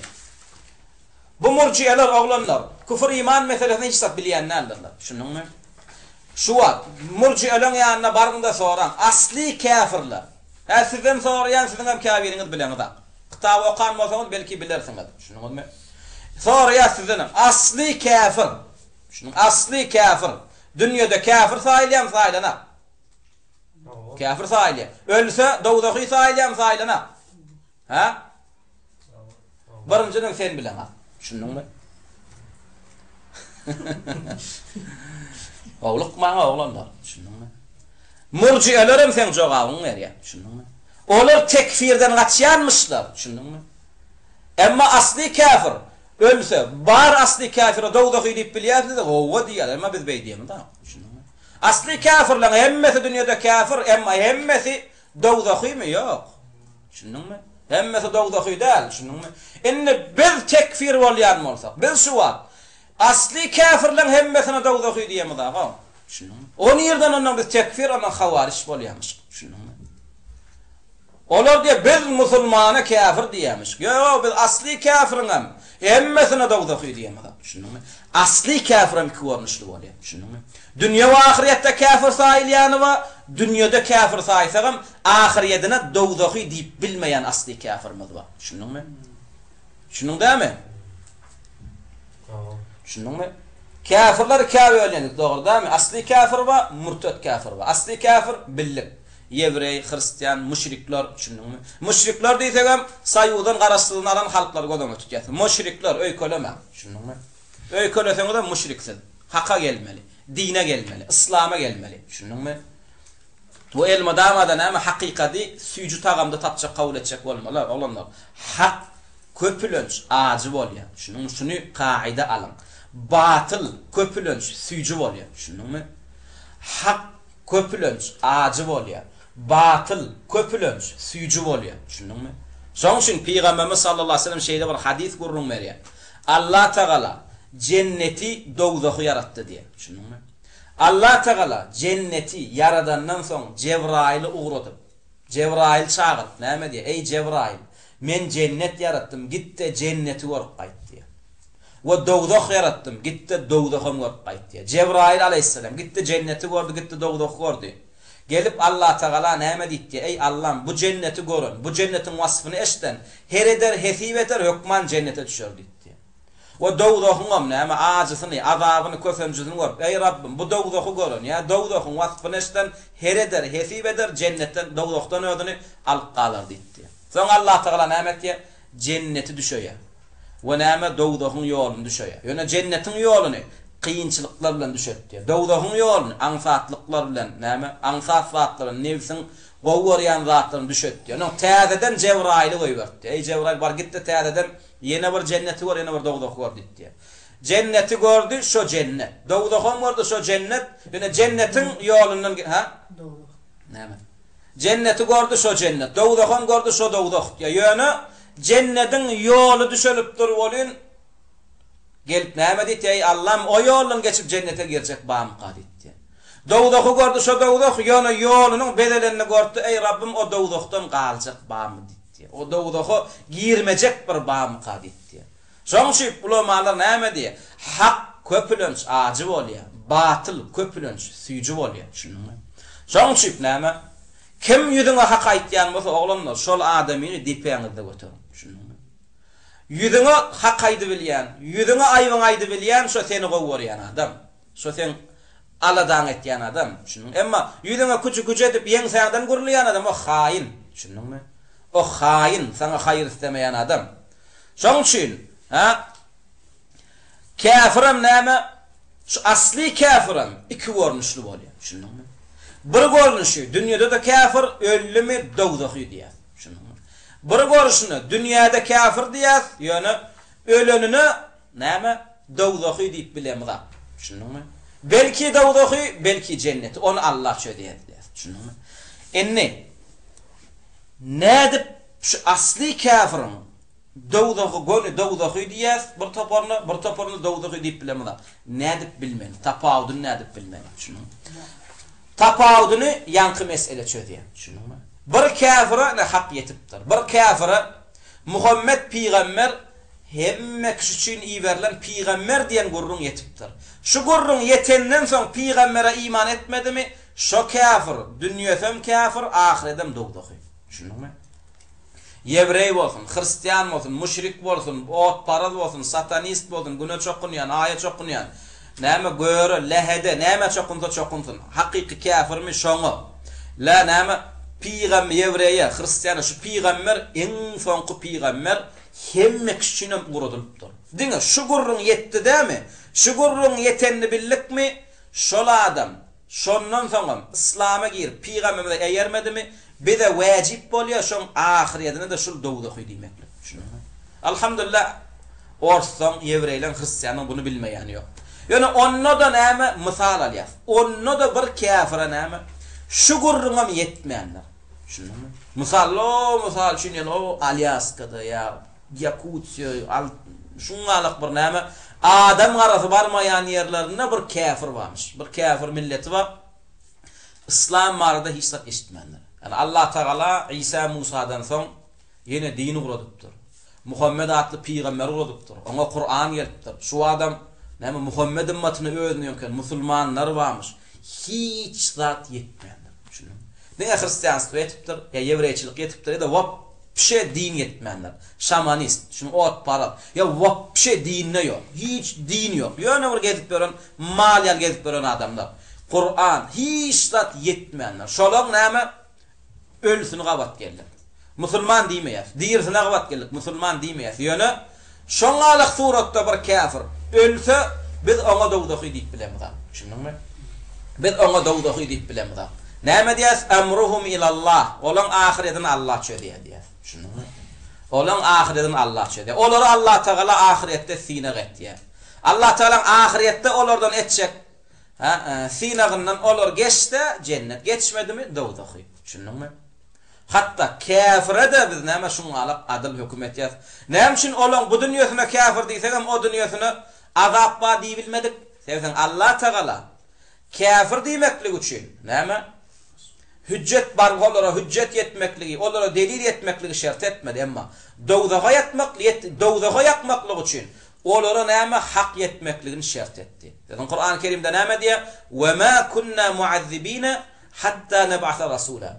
bu murji'eler oglanlar küfür iman meselesini hiç bilýänlerdir. Şununmu? Şu wagt murji'eleň ýanyna bargynda soran asli kafirler. Ha sizden sorayan sizin hem kafiriňiz bileňiz. Kitap okan bolsaňyz belki bilersiňiz. Şununmu? Soraýar sizden asli kafir. Şunun asli kafir. Dünyada kafir saýylýan saýlana. Kafir saýlýar. Ölse dowdahy saýlýan saýlana. Ha? Birinjiden sen bilen. Şununmu? Oğluk maňa oglanlar. Şununmu? Murji'elerim sen jogabyň berýär. Şununmu? Olar tekfirden gaçýanmyşlar. Şununmu? Emma asli kafir ölse bar asli kafir dowdahy diýip bilýärdi de gowa diýär, emma biz beýdiýämiz da. Şununmu? Asli kafirler hemmesi dünýede kafir, emma hemmesi dowdahymy ýok. Şununmu? Hemmesi dowdahy däl, şununmu? Indi biz tekfir bolýan bolsak, biz şu wagt asli kafirler hemmesine dowdahy diýemiz da. Şununmu? Onu ýerden ondan biz tekfir, ondan hawariş bolýarmyş. Şununmu? Olar diye biz musulmana kafir diýämiş. Ýok, biz asli kafirňem. Hemmesine dowdahy diýemiz. Şununmu? Asli kafirim iki görnüşli bolýar. Şununmu? Dünýä we ahiretde kafir saýylýany we dünýede kafir saýsagam ahiretine dowdahy diýip bilmeýän asli kafirmiz bar. Şununmu? Şunundaýmy? Şununmu? Kafirler kafir bolýar, dogry-dämi? Asli kafir we murtet kafir we. Asli kafir billik. Yevrey, Hristiyan, müşrikler şununmu? Müşrikler diýsegem saýudan garaşdyrylan halklar godama tutýar. Müşrikler öýkeleme. Şununmu? Öýkeleseňiz de müşriksin. Hakka gelmeli, dine gelmeli, İslam'a gelmeli. Şununmu? Bu elma damadan ama hakikati süýjü tagamda tapjak kabul etjek bolmalar. Olanlar hak köpülönç acı bolýar. Şunu kaide alın. Batıl köpülönç süýjü bolýar. Şununmu? Hak köpülönç acı bolýar. Batıl köpülönç süýjü bolýar. Şununmu? Şoň üçin Peýgamberimiz sallallahu aleyhi ve sellem şeýle bir hadis gurrun berýär. Allah Taala cenneti dowdahy yaratdy diye. Şununmu? Allah Taala cenneti yaradandan soň Cebrail'i uğradyp Cebrail çağır. Näme diye? Ey Cebrail, men cennet yarattım, git de cenneti görüp qayt diye. Ve dowdoq yarattım, git de dowdoqum görüp qayt diye. Cebrail aleyhisselam git de cenneti gördü, git de dowdoq gördü. Gelip Allah Teala näme diýdi? Ey Allah'ım, bu cenneti görün. Bu cennetin vasfını eşten. Her eder, hesip eder, hükman cennete düşer diýdi. O dowdoqum näme ajysyny, azabyny, kösemjizini görüp, ey Rabbim, bu dowdoqu görün. Ya dowdoqun vasfını eşten her eder, hesip eder, cennetten dowdoqdan ödüni alyp galar diýdi. Soň Allah Teala näme diýdi? Cenneti düşöýär. Ve näme dowdoqun ýoluny düşöýär. Ýöne cennetin ýoluny kıyınçılıklar bilen düşetdi. Dowdoqun ýolun aňsatlıklar bilen, näme? Aňsat zatlaryň, nefsin gowurýan zatlaryň düşetdi. Ýöne täzeden Cebrail'i goýberdi. Ey Cebrail, bar gitdi täzeden ýene bir cenneti gör, ýene bir dowdoq gör diýdi. Cenneti gördü, şo cennet. Dowdoqun gördü, şo cennet. Ýöne cennetin ýolundan, ha? Dowdoq. Näme? Cenneti gördü, şo cennet. Dowdoqun gördü, şo dowdoq. Ýöne cennetin ýolu düşelip durup bolýan. Gelip näme diýdi? Ey Allah'ım, o ýoldan geçip cennete girecek bam qaditdi. Dowdoqu gördü, şo dowdoq ýöne ýolunyň bedelenini gördü. Ey Rabbim, o dowdoqdan galjak bam diýdi. O dowdoqu girmejek bir bam qaditdi. Şoň şu ulamalar näme diýdi? Hak köpülünç ajy bolýar, batıl köpülünç süýjü bolýar. Şunuňmy? Şoň şu näme? Kim ýüzüňe hak aýtýan bolsa, oglanlar şol adamyny dipeňizde götürün. Şunuňmy? Yüzüňe hak aýdy bilýän, yüzüňe aýbyň aýdy bilýän şo seni gowurýan adam. Şo sen aladan etýän adam. Şunuň. Emma yüzüňe küçük edip ýeňsäňden gurulýan adam o hain. Şunuňmy? O hain, sana haýyr istemeýän adam. Şoň üçin, ha? Kafirim näme? Şu asli kafirim iki görnüşli bolýar. Şunuňmy? Bir görnüşi, dünýede de kafir, ölümi dowdoq diýär. Şunuňmy? Bir görüşini dünýäde kafir diýär, ýöne ölenini näme? Dowdoq diýip bilemir. Şunuňmy? Belki dowdoq, belki cennet. Onu Allah çödýär diýär. Şunuňmy? Enni nädip şu asli kafirin dowdoq goni dowdoq diýär, bir toporny dowdoq diýip bilemir. Nädip bilmän, tapawdyny nädip bilmän. Şunuňmy? Tapawdyny ýanky mesele çödýär. Şunuňmy? Bir kafira ne hak yetipdir. Bir kafira Muhammed peygamber hemme kişi üçin iýerilen peygamber diýen gurrun yetipdir. Şu gurrun yetenden soň peygambere iman etmedimi? Şo kafir, dünýädem kafir, ahiretem dowdoq. Şunuňmy? Yevrey bolsun, Hristiýan bolsun, müşrik bolsun, otparaz bolsun, satanist bolsun, güne çokunýan, aýat çokunýan, näme göre, lehede, näme çokunsa çokunsun. Hakyky kafirmi şoňa. La näme peygamber Yevreýe, Hristiýana şu peygamber en soňky peygamber hemme kişine guradypdyr. Diňe şu gurrun yetdi dämi? Şu gurrun yetenni billikmi? Şol adam şondan soňra islama girip peygamberle eýermedimi? Bir de wajib bolýar şoň ahiretine de şol dowdoq diýmeklik. Şunuňmy? Alhamdulillah orsan Yevreýler, Hristiýanlar bunu bilmeýän ýok. Ýöne onna da näme mysal alýar. Onna da bir kafira näme? Şu gurrunam yetmeýänler. Şunuňmy? Misal şuny o Alyaskada ya Yakutiya şuňalyk bir näme adam garasy barmaýan ýerlerinde bir kafir barmyş. Bir kafir milleti bar. İslam barada hiç zat eşitmeýänler. Yani Allah Teala İsa Musa'dan soň ýene dini guradypdyr. Muhammed atly peýgamber guradypdyr. Oňa Kur'an gelipdir. Şu adam näme Muhammed ümmetine öýdünýän musulmanlar barmyş. Hiç zat yetmeýänler. Şunu. Diňe Hristiýanlyk etipdir, ya Yewreýçilik etipdir, da wapşe din yetmeýänler. Şamanist, şunu ot para. Ya wapşe dinne ýok. Hiç din ýok. Ýöne bir gezip beren, mal ýal gezip beren adamlar. Kur'an hiç zat yetmeýänler. Şolar näme? Ölsüni gabat geldi. Musulman diýmeýär. Diýersine gabat geldik. Musulman diýmeýär. Ýöne şoňalyk suratda bir kafir ölse biz oňa dowdoq diýip bilemir. Şunuňmy? Biz oňa dowdoq diýip bilemir. Näme diýäs? Amruhum ilallah. Olaň ahiretini Allah çödýär diýär. Şunuňmy? Olaň ahiretini Allah çödýär. Olary Allah Taala ahiretde sine getdiýär. Allah Taala ahiretde olardan etjek. Sinagyndan olar geçse cennet, geçmedimi dowdoq. Şunuňmy? Hatta kafire de biz näme şuňalyk adil hökümet ýaz. Näme üçin olaň bu dünýäsine kafir diýsem o dünýäsine azap ba diýip bilmedik. Sebäbi Allah Taala kafir diýmeklik üçin näme? hüccet bar olara hüccet yetmekligi, olara delil yetmekligi şert etmedi emma dowdaga yakmaklyk üçin olara näme hak yetmekligini şert etdi. Zaten Kur'an-ı Kerim'de näme diye? "Ve ma kunna muazzibina hatta neb'asa rasula."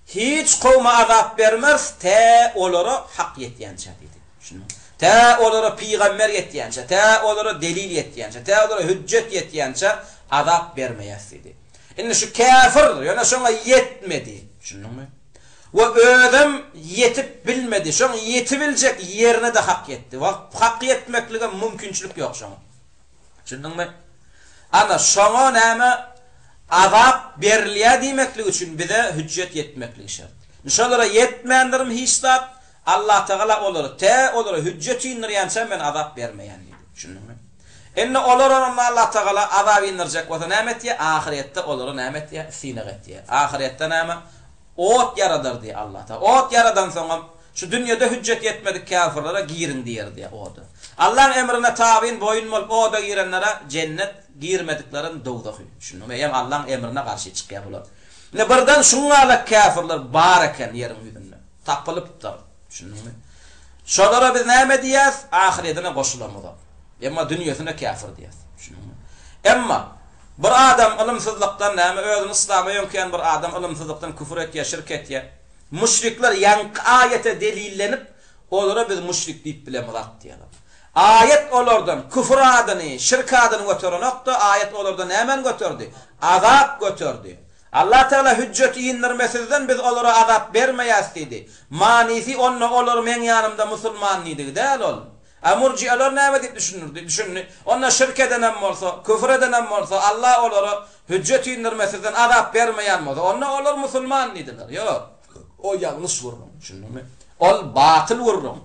Hiç kavma azap vermez te olara hak yetýänçe dedi. Şunu. Te olara peygamber yetýänçe, te olara delil yetýänçe, te olara hüccet yetýänçe azap vermeýäs dedi. Indi şu kafir ýöne şoňa yetmedi. Şunuňmy? Ve ödem yetip bilmedi. Şoň yetibiljek ýerine de hak yetdi. Wa hak yetmeklige mümkinçilik ýok şoňa. Şunuňmy? Ana şoňa näme azap berilýär diýmeklik üçin bize hüccet yetmeklik şert. Nişanlara yetmeýändirim hiçbir Allah Teala olara hüccet indirýänse men azap bermeýän diýdi. Şunuňmy? Enne olara Allah Teala azap indirjek bolsa näme etýär? Ahiretde olara näme etýär? Sinek etýär. Ahiretde näme? Ot yaradır diye Allah Teala. Ot yaradan soňra şu dünýede hüccet yetmedik kafirlere girin diýer diye odu. Allah'ın emrine tabiin boyun bolup oda girenlere cennet girmediklerin dowdaky. Şunu hem Allah'ın emrine karşı çykýar bular. Ne birden şuňa kafirler bar eken ýerin ýüzünde. Tapylypdyr. Şunuňmy? Şolara biz näme diýäs? Ahiretine goşulamyz. Emma dünýäsine kafir diýäs. Şunuňmy? Emma bir adam ilmsizlikden näme özüni İslam'a ýönken bir adam ilmsizlikden küfür etýär, şirk etýär. Müşrikler ýanky ayete delillenip olara biz müşrik diýip bilemez diýerler. Ayet olardan küfür adyny, şirk adyny götürenokda ayet olardan nämen götürdi? Azap götürdü. Allah Teala hüccet indirmesinden biz olara azap bermeýäs diýdi. Manisi onna olar men ýanymda musulman diýdi däl ol. Murci'alar näme diýip düşündi? Onna şirk edenem bolsa, küfür edenem bolsa Allah olara hüccet indirmesinden azap bermeýän bolsa, onna olar musulman diýdiler. Ýok. O ýalňyş wurrun, düşündiňmi? Ol batyl wurrun.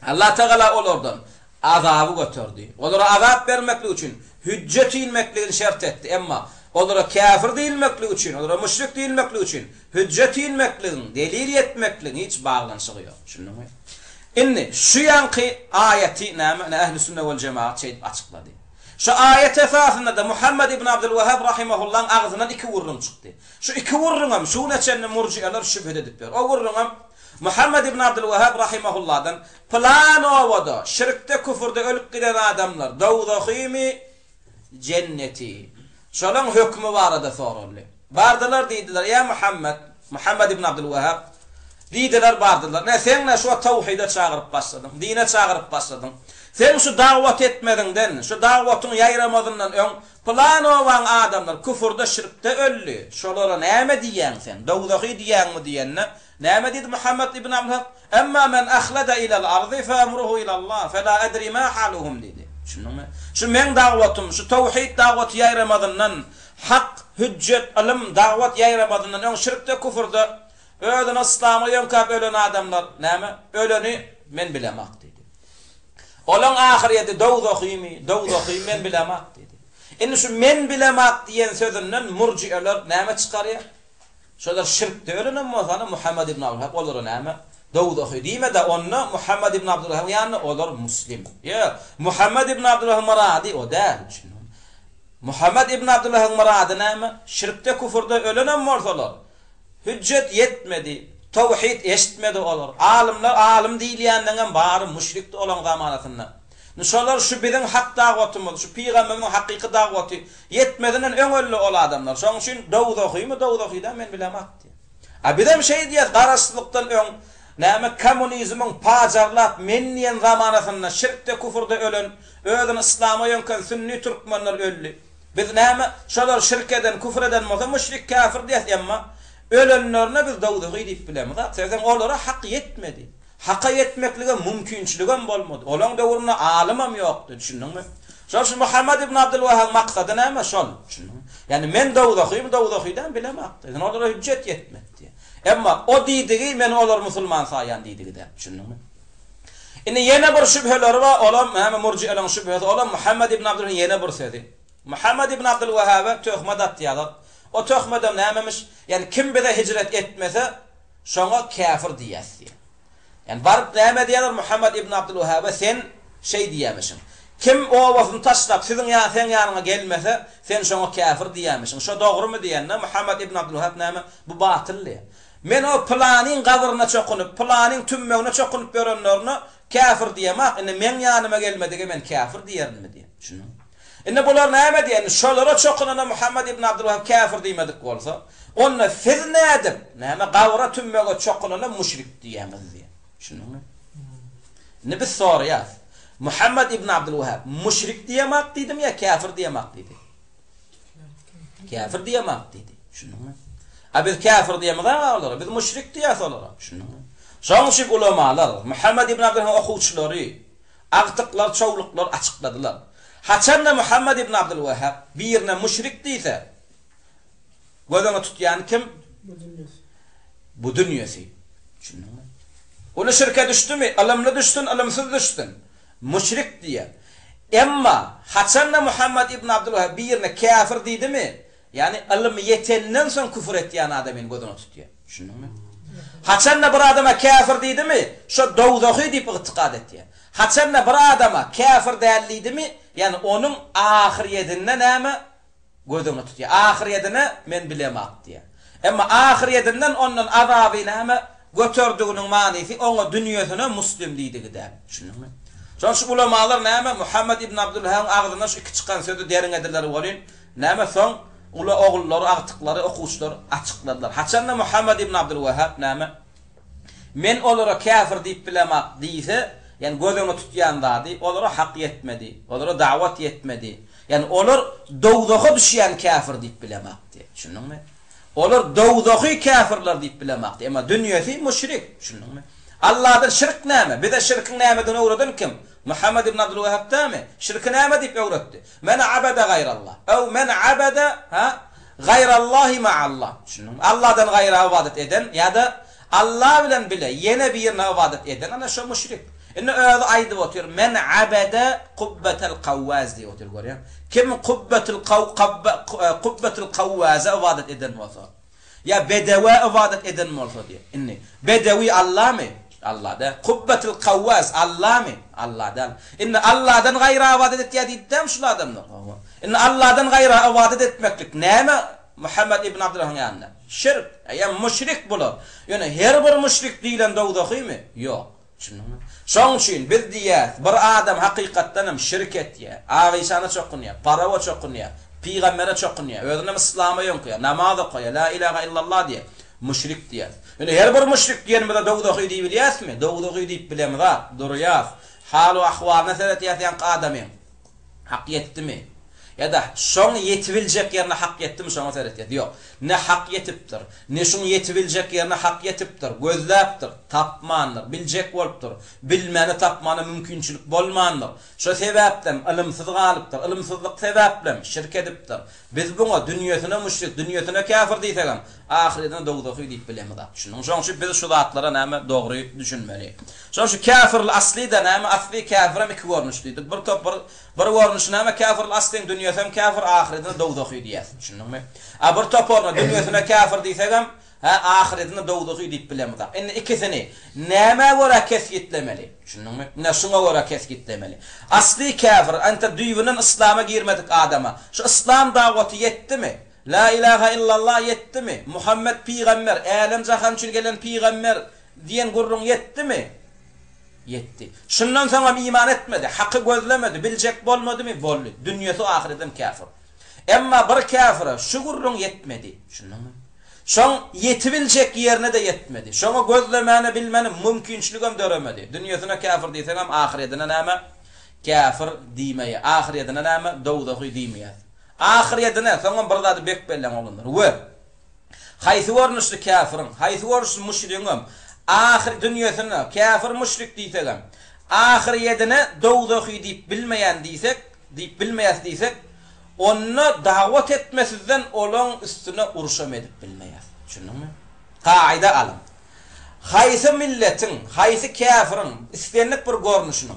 Allah Teala olardan azabı götürdü. Olara azap vermeklik için hüccet inmekliğini şert etti. Emma olara kafir değilmeklik için, olara müşrik değilmeklik için hüccet inmekliğini, delil yetmekliğini hiç bağlantısı yok. Şimdi mi? Inni şu yankı ayeti näme ehli sünnet vel cemaat açıkladı. Şu ayet esasında da Muhammed ibn Abdülvehhab rahimahullah'ın ağzından iki vurrum çıktı. Şu iki vurrumam şu neçenli murciyeler şüphe edip diyor. O vurrumam Muhammed ibn Abdülvehhab rahimahullah'dan plan ovada şirkte küfürde ölüp giden adamlar dawdahimi cenneti. Şolan hükmü var da soruldu. Bardılar dediler ya Muhammed ibn Abdülvehhab dediler bardılar. Ne sen ne şu tevhide çağırıp başladın. Dine çağırıp başladın. Sen şu davet etmedinden, şu davatını yayramadından ön plan olan adamlar küfürde şirkte öldü. Şolara näme diýen sen? Dawdahy diýen mi diýenne? Näme diýdi Muhammed ibn Abdülvehhab? Emma men ahlada ila'l ardı fa amruhu ila Allah, fe la adri ma haluhum diýdi. Şunuňmy? Şu men dawatym, şu tawhid dawaty yayramadından, hak, hüccet, ilim, dawat yayramadından ön şirkte küfürde öýden İslam'a ýönkap ölen adamlar näme? Öleni men bilemek diýdi. Olan ahireti dawdahy men bilemek dedi. Indi şu men bilemek diýen sözünden murciyeler näme çykarýar? Şolar şirkde ölenem bolsa Muhammed ibn Abdülvehhab olar näme? Dawdahy diýme de onna Muhammed ibn Abdülvehhab ýani olar muslim. Ya Muhammed ibn Abdülvehhab marady o däl. Muhammed ibn Abdülvehhab marady näme? Şirkde küfürde ölenem bolsalar hüccet yetmedi. Tawhid eşitmedi olar. Alimler alim diýilýändiňden bary müşrik olan zamanatynda. Nişanlar şu bizim hak dawatymyz, şu peýgamberimiň hakyky dawaty yetmedinden öňelli ol adamlar. Şoň üçin dawdahydan men bilemek diýär. A bizim şey diýär, garaşlykdan öň näme kommunizmiň pajarlap menniýen zamanatynda şirkde küfürde ölen, öýden İslam'a ýönken sünni türkmenler öldü. Biz näme şolar şirk eden, küfür eden bolsa müşrik kafir diýär, emma ölenlerine biz dawdahy diýip bilemiz. Sebäbi olara hak yetmedi. Haka yetmeklige mümkinçiligem bolmady. Olan döwründe alimam ýokdy, düşündiňmi? Şol Muhammed ibn Abdülvehhab maksady näme şol? Yani men dawdahydan bilemek. Yani olara hüccet yetmedi. Emma o diýdigi men olar musulman saýan diýdigi de, düşündiňmi? Indi ýene bir şübheler bar, olam hem murciýeleň şübhesi, olam Muhammed ibn Abdülvehhab ýene bir sözi. Muhammed ibn Abdülvehhab töhmet atýarlar. O töhmedem nämemiş? Yani kim bize hicret etmese şoňa kafir diýäs. Yani barıp näme diýerler Muhammed ibn Abdülvehhab sen şey diýemişin. Kim o vazını taşlap sizin ya sen yanına gelmese sen şoňa kafir diýämişiň. Şo dogrymy diýende Muhammed ibn Abdülwahhab näme bu batylly. Men o planyň gabyryna çokunup, planyň tümmegine çokunup berenlerine kafir diýemek, indi men ýanyma gelmedige men kafir diýermi diýen. Şunu. Indi bular näme diýen? Şolara çokunana Muhammed ibn Abdülwahhab kafir diýmedik bolsa, onu siz nädip, näme gabyra tümmege çokunana müşrik diýemiz diýen. Şunu. Ne biz soruýar. Muhammed ibn Abdülwahhab müşrik diýemek diýdim ya kafir diýemek diýdi. Kafir diýemek diýdi. Şunu. Biz kafir diýemek biz müşrik diýäs olar. Şunu. Şoňşy ulamalar Muhammed ibn Abdülwahhab okuwçylary, agtyklar, çowluklar açıkladylar. Haçanda Muhammed ibn Abdülwahhab birine müşrik diýse, gözüňe tutýan kim? Bu dünýäsi. Şunu. Onu şirke düştümi? Alamla düştün, alamsız düştün. Müşrik diye. Emma Haçanna Muhammed ibn Abdülwahhab birine kafir diýdi mi? Yani ilm yetenden son küfür etýän adamyň gözüne tutýar. Şunuňmy? Haçanna bir adama kafir diýdi mi? Şo dowdahy diýip itiqad etýär. Haçanna bir adama kafir däldi mi? Yani onuň ahiretinden näme gözüne tutýar. Ahiretine men bilemek diýär. Emma ahiretinden onuň azaby näme götürdüğünün manisi oňa dünýäsine muslim diýdigi däl. Şunuňmy? Şoň şu ulamalar näme Muhammed ibn Abdülwahhab agdyna şu iki çykan sözi deriň edirler bolýan. Näme soň ula ogullary, agtyklary, okuwçylar açykladylar. Haçanna Muhammed ibn Abdülwahhab näme men olara kafir diýip bilemek diýse, yani gözüňe tutýandady, olara hak yetmedi, olara da'wat yetmedi. Yani olar dowdaha düşýän kafir diýip bilemekdi. Şunuňmy? Olar dowdahy kafirler diýip bilemekdi. Emma dünýäsi müşrik. Şunuňmy? Allah'dan şirk näme? Bir de şirkin nämeden öwreden kim? Muhammed ibn Abdülwahhab täme? Şirki näme diýip öwretdi? Men abada gayrallah. Ew men abada gayrallahi ma'allah. Şunuňmy? Allah'dan gaýra ibadet eden ýa-da Allah bilen bile yene birine ibadet eden ana şu müşrik. Indi öýde aýdyp otur. Men abada qubbatul qawwaz diýip otur görýär. Kim qubbatul qawwaza ibadet eden bolsa, ya bedewa ibadet eden bolsa diýär. Indi bedewi Allah mı? Allah'da. Qubbatul qawwaz Allah mı? Allah'dan. Indi Allah'dan gaýra ibadet etýär diýdim şulardan. Indi Allah'dan gaýra ibadet etmeklik näme? Muhammed ibn Abdülwahhab ýanynda. Şirk, ýa müşrik bolar. Yani her bir müşrik diýilen dowdahymy? Ýok. Şunuňmy? Şoň üçin biz diýär, bir adam hakykatdan hem şirk etýär, Aýşany çokunýar, parawa çokunýar, peýgambere çokunýar, özüne islama ýonkyýar, namaza goýar, la ilaha illallah diýär, müşrik diýär. Yani her bir müşrik diýenmede dowdahy diýip bilýäsmi? Dowdahy diýip bilemez, durýar. Haly ahwalyna seret ýasan adamy hak yetdimi? Ya da şoň yetibiljek ýerine hak yetdimi şoňa seret ýet. Ýok. Ne hak yetipdir, ne şoň yetibiljek ýerine hak yetipdir, gözläpdir, tapmandyr, biljek bolupdyr, bilmeni tapmana mümkinçilik bolmandyr. Şo sebäpden ilmsiz galypdyr, ilmsizlik sebäplen şirk edipdir. Biz buňa dünýäsine müşrik, dünýäsine kafir diýsegem, ahiretine dowdahy diýip bilemez. Şoň şu biz şu zatlara näme dogry düşünmeli. Şoň şu kafirli aslida näme asli kafir hem iki görnüşdiýdi. Bir top bir görnüş näme kafirli aslin dünýäsem kafir ahiretine dowdahy diýär. Şunuňmy? A bir toporna dünýäsine kafir diýsegem, ahiretine dowdahy diýip bilemez. Indi ikisini näme wara kesgitlemeli? Şunuňmy? Näşuňa wara kesgitlemeli? Asli kafir anta düýünen islama girmedik adama. Şu islam da'waty yetdimi? La ilaha illallah yetdimi? Muhammed peýgamber, älim jahan üçin gelen peýgamber diýen gurrun yetdimi? Yetti. Şundan soňra iman etmedi, haqqy gözlemedi, biljek bolmadymy? Boldy. Dünýäsi ahiretem kafir. Emma bir kafira şu gurrun yetmedi. Şundanmy? Şoň yetibiljek ýerine de yetmedi. Şoňa gözlemeni bilmeni mümkinçiligem döremedi. Dünýäsine kafir diýsem ahiretine näme? Kafir diýmeýär. Ahiretine näme? Dowdahy diýmeýär. Ahiretine soňra bir zat bek bellen olanlar. We haýsy görnüşli kafirin, haýsy görnüşli müşrigiň ahir dünýäsine kafir müşrik diýsegem, ahiretine dowdahy diýip bilmeýän diýsek, onu da'wat etmesinden olan üstüne uruşam edip bilmeýär. Şunuňmy? Qaýda alym. Haýsy milletin, haýsy kafirin istenlik bir görnüşini.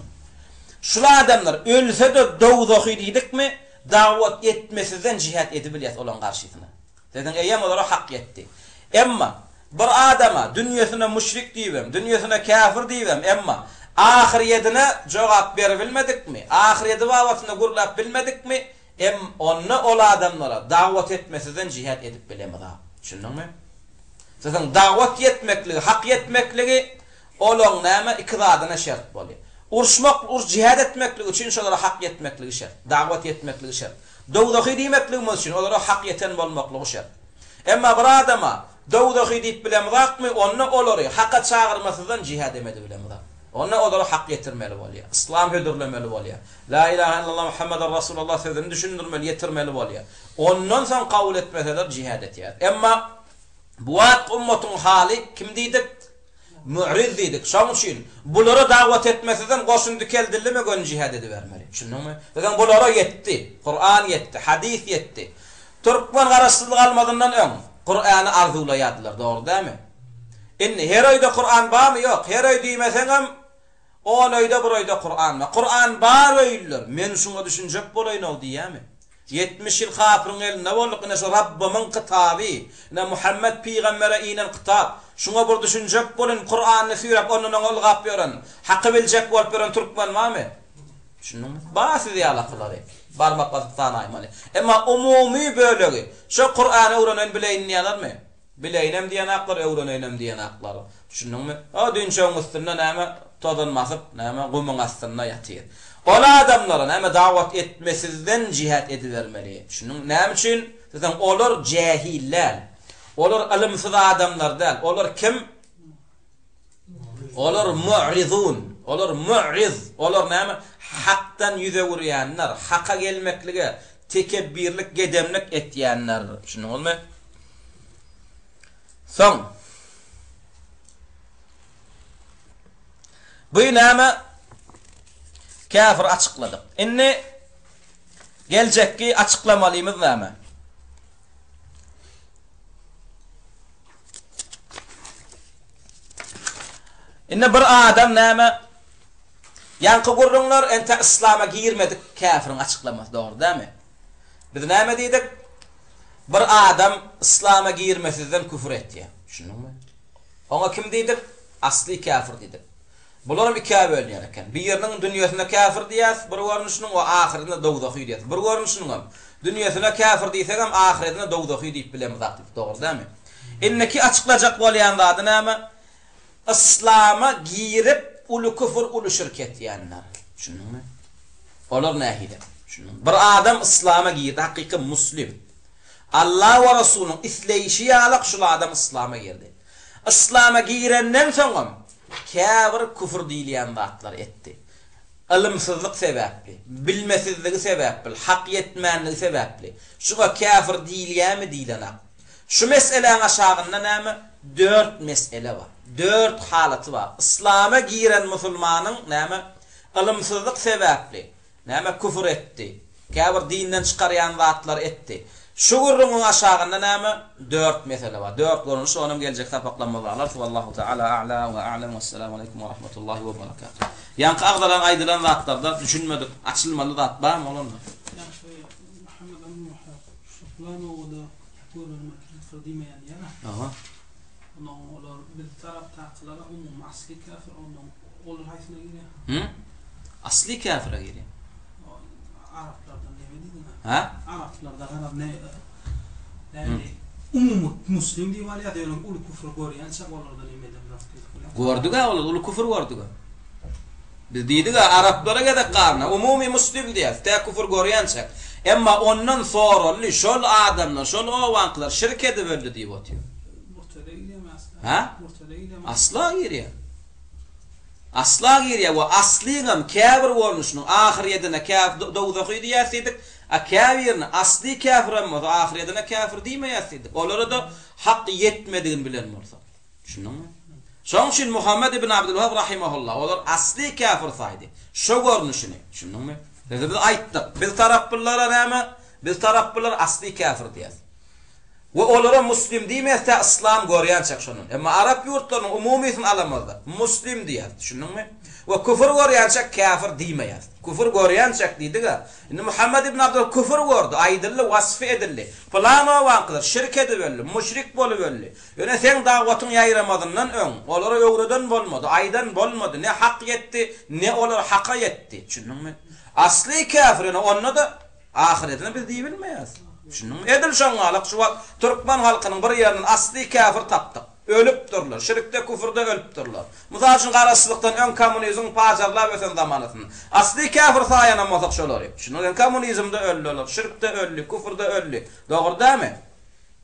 Şular adamlar ölse de dowdahy diýdikmi, da'wat etmesinden cihat edip bilýär olan garşysyna. Dedim eýem olara hak yetdi. Emma bir adama dünýäsine müşrik diýibem, dünýäsine kafir diýibem, emma ahiriyetine cevap verebilmedik mi? Ahiriyeti vavatını gurlap bilmedik mi? Onu ol adamlara davet etmesinden cihat edip bilemedi. Düşündün mü? Zaten davet yetmekliği, hak yetmekliği olon näme ikradına şart bolýar. Urşmak, cihad etmekliği için şolara hak yetmekliği şart. Davet yetmekliği şart. Dowdahy diýmekliğimiz için olara hak yeten bolmaklygy şart. Emma bir adama dowdahy diýip bilemizak mı? Onu olary hakka çağırmasydan cihad emedi bilemizak. Onu olara hak yetirmeli bolýar. İslam hödürlemeli bolýar. La ilahe illallah Muhammeden Rasulullah sözüni düşündirmeli, yetirmeli bolýar. Ondan soň kabul etmeseler cihad etýär. Emma bu wagt ummatın hali kim diýdik? Mu'riz diýdik. Şoň üçin bulara davet etmesinden goşundy keldilme gön cihad edibermeli. Şunuňmy? Degan bulara yetdi. Kur'an yetdi, hadis yetdi. Türkmen garaşsyzlyk almadyndan öň Kur'any arzulaýardylar, dogry dämi? Inni her aýda Kur'an barmy? Ýok. Her aýda diýmeseň hem 10 aýda bir aýda Kur'an barmy? Kur'an bar öýler. Men şuňa düşünjek bolaýyn ol diýämi? 70 yıl kafirin eline bolluk ine şu Rabbimin kitabı, ne Muhammed peygambere inen kitap. Şuna bir düşünjek bolun, Kur'an'ı süýrep onunla olgap ýören, haqqy biljek bolup ýören türkmen barmy? Şunuňmy? Basy diýalaklary. Barmak basyp tanaýmaly. Emma umumy bölegi, şu Kur'an'ı öwrenen bileýin diýerlermi? Bileýinem diýen aklar, öwrenenem diýen aklar. Şunuňmy? O dünýäň üstünde näme tozanmasyp, näme gumyň astyna ýatyr. Ola adamlara näme davet etmesizden cihat edivermeli. Şunun näme üçin? Zaten olar jahiller. Olar ilimsiz adamlar däl. Olar kim? Olar mu'rizun. Olar mu'riz. Olar näme? Hakdan yüze vurýanlar, hakka gelmeklige, tekebbirlik, gedemlik etýänler. Şunu bolmy? Soň bu näme? Kafir açıkladık. Inni gelecekki açıklamalıyımız näme? Inni bir adam näme? Yankı gurrunlar ente İslam'a girmedik kafirin açıklaması doğru değil mi? Biz näme diýdik? Bir adam İslam'a girmesinden küfür etdi. Şunuňmy? Ona kim diýdik? Asli kafir diýdik. Bular iki bölünýär eken. Bir ýeriniň dünýäsine kafir diýäs, bir görnüşiniň o ahirine dowdahy diýäs. Bir görnüşiniň dünýäsine kafir diýsek hem ahiretine dowdahy diýip bilemiz aktyp, dogry dämi? Inneki açıklajak bolýan zady näme? İslam'a girip ulu küfür, ulu şirket diýenler. Şunuňmy? Olar nähide? Şunuň. Bir adam İslam'a girdi, hakyky muslim. Allah we Rasulunyň isleýişi ýalyk şu adam İslam'a girdi. İslam'a girenden soňra kafir küfür diýilýän zatlar etdi. Ilimsizlik sebäpli, bilmesizligi sebäpli, hak yetmänligi sebäpli. Şuňa kafir diýilýärmi diýilenä. Şu meseleň aşagynda näme? 4 mesele bar. 4 halaty bar. İslam'a giren musulmanyň näme? Ilimsizlik sebäpli, näme küfür etdi. Kafir dinden çykarýan zatlar etdi. Şu gurrunun aşağında näme? 4 mesele var. 4 görünüş onum gelecek tapaklanmalar. Wallahu taala a'la ve a'lam. Assalamu alaykum ve rahmetullahi ve berekatuh. Yankı agdalan aydılan zatlarda düşünmedik. Açılmalı zat var mı olur mu? Ya şöyle Muhammed Muhammed şuflan oğlu görülmek kıldığım yani ya. Aha. Onu olur bir taraf taqlara umum asli kafir onu olur haysına giriyor. Hı? Asli kafire giriyor. Araplardan demedin mi? Ha? Araplardan ne? Yani umum muslim diye var ya diyorum ulu küfür görüyen çabalardan emeden bıraktı. Gördük ha ulu küfür gördük. Biz diýdik Araplara gede qarna umumi muslim diýär. Tä küfür görýänçek. Emma ondan sonra şol adamlar, şol owanklar şirk ediberdi diýip otýar. Murtada gidemez. Ha? Murtada gidemez. Asla girýär. Asla girýär we asliňam kafir bolmuşyň ahiriyetine kafir dowdahy diýerdik. A kafirin asli kafir emma ahiriyetine kafir diýmeýärdik. Olara da hak yetmedigini bilen bolsa. Şunuňmy? Şoň üçin Muhammed ibn Abdullah rahimahullah olar asli kafir saýdy. Şo görnüşini. Şunuňmy? Biz aýtdyk. Biz taraplar näme? Biz taraplar asli kafir diýär. Ve olara muslim diýmezse islam görýänçek şonun. Emma Arap ýurtlarynyň umumy alamazda muslim diýär. Düşündiňmi? Ve küfür görýänçek kafir diýmeýär. Küfür görýänçek diýdiga. Indi Muhammed ibn Abdul küfür gördü, aýdylly wasfy edildi. Falana wagtlar şirk edibelli, müşrik bolubelli. Ýöne sen dawatyň ýaýramadyndan öň, olara öwreden bolmady, aýdan bolmady, ne hak ýetdi, ne olar haka ýetdi. Düşündiňmi? Asly kafirine onda da ahiretini biz diýip bilmeýäs. Şunun edil şoňalyk şu wagt Türkmen halkynyň bir ýerinden asly kafir tapdyk. Ölüp durlar. Şirkde, küfürde ölüp durlar. Mysal üçin garaşçylykdan ön kommunizm pajarlap öten zamanatyny. Asly kafir saýana mozak şolar. Şunun kommunizmde öldüler, şirkde öldü, küfürde öldü. Dogry dämi?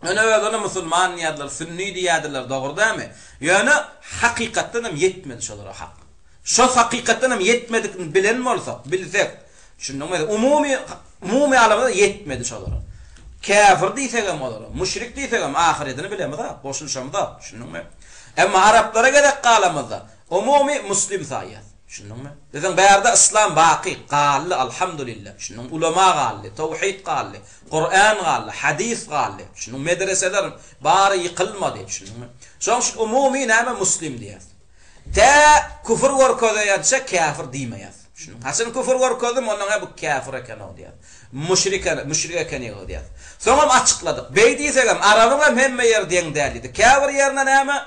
Öne özüni musulman diýerler, sünni diýerler, dogry dämi? Ýöne hakykatdan hem ýetmedi şolara hak. Şo hakykatdan hem ýetmedikini bilen bolsak, bilsek, şunun umumy alamda ýetmedi şolara. Kafir diýsegem olar, müşrik diýsegem ahiretini bilemez ha, boşunşamda, şununmy? Emma Araplara gerek galamazda, umumy muslim saýar, şununmy? Dezen bärde islam baqy, gally alhamdulillah, şunun ulama gally, tawhid gally, Qur'an gally, hadis gally, şunun medreseler bary ýykylmady, şununmy? Şoň şu umumy näme muslim diýär. Ta küfür görkezýärse kafir diýmeýär. Şunun hasan küfür görkezdim, onuň bu kafir eken diýär. Müşrik eken diýär. Soňra açıkladyk. Beýdi segem Arabyň hemme ýer deň däldi. Kafir ýerine näme?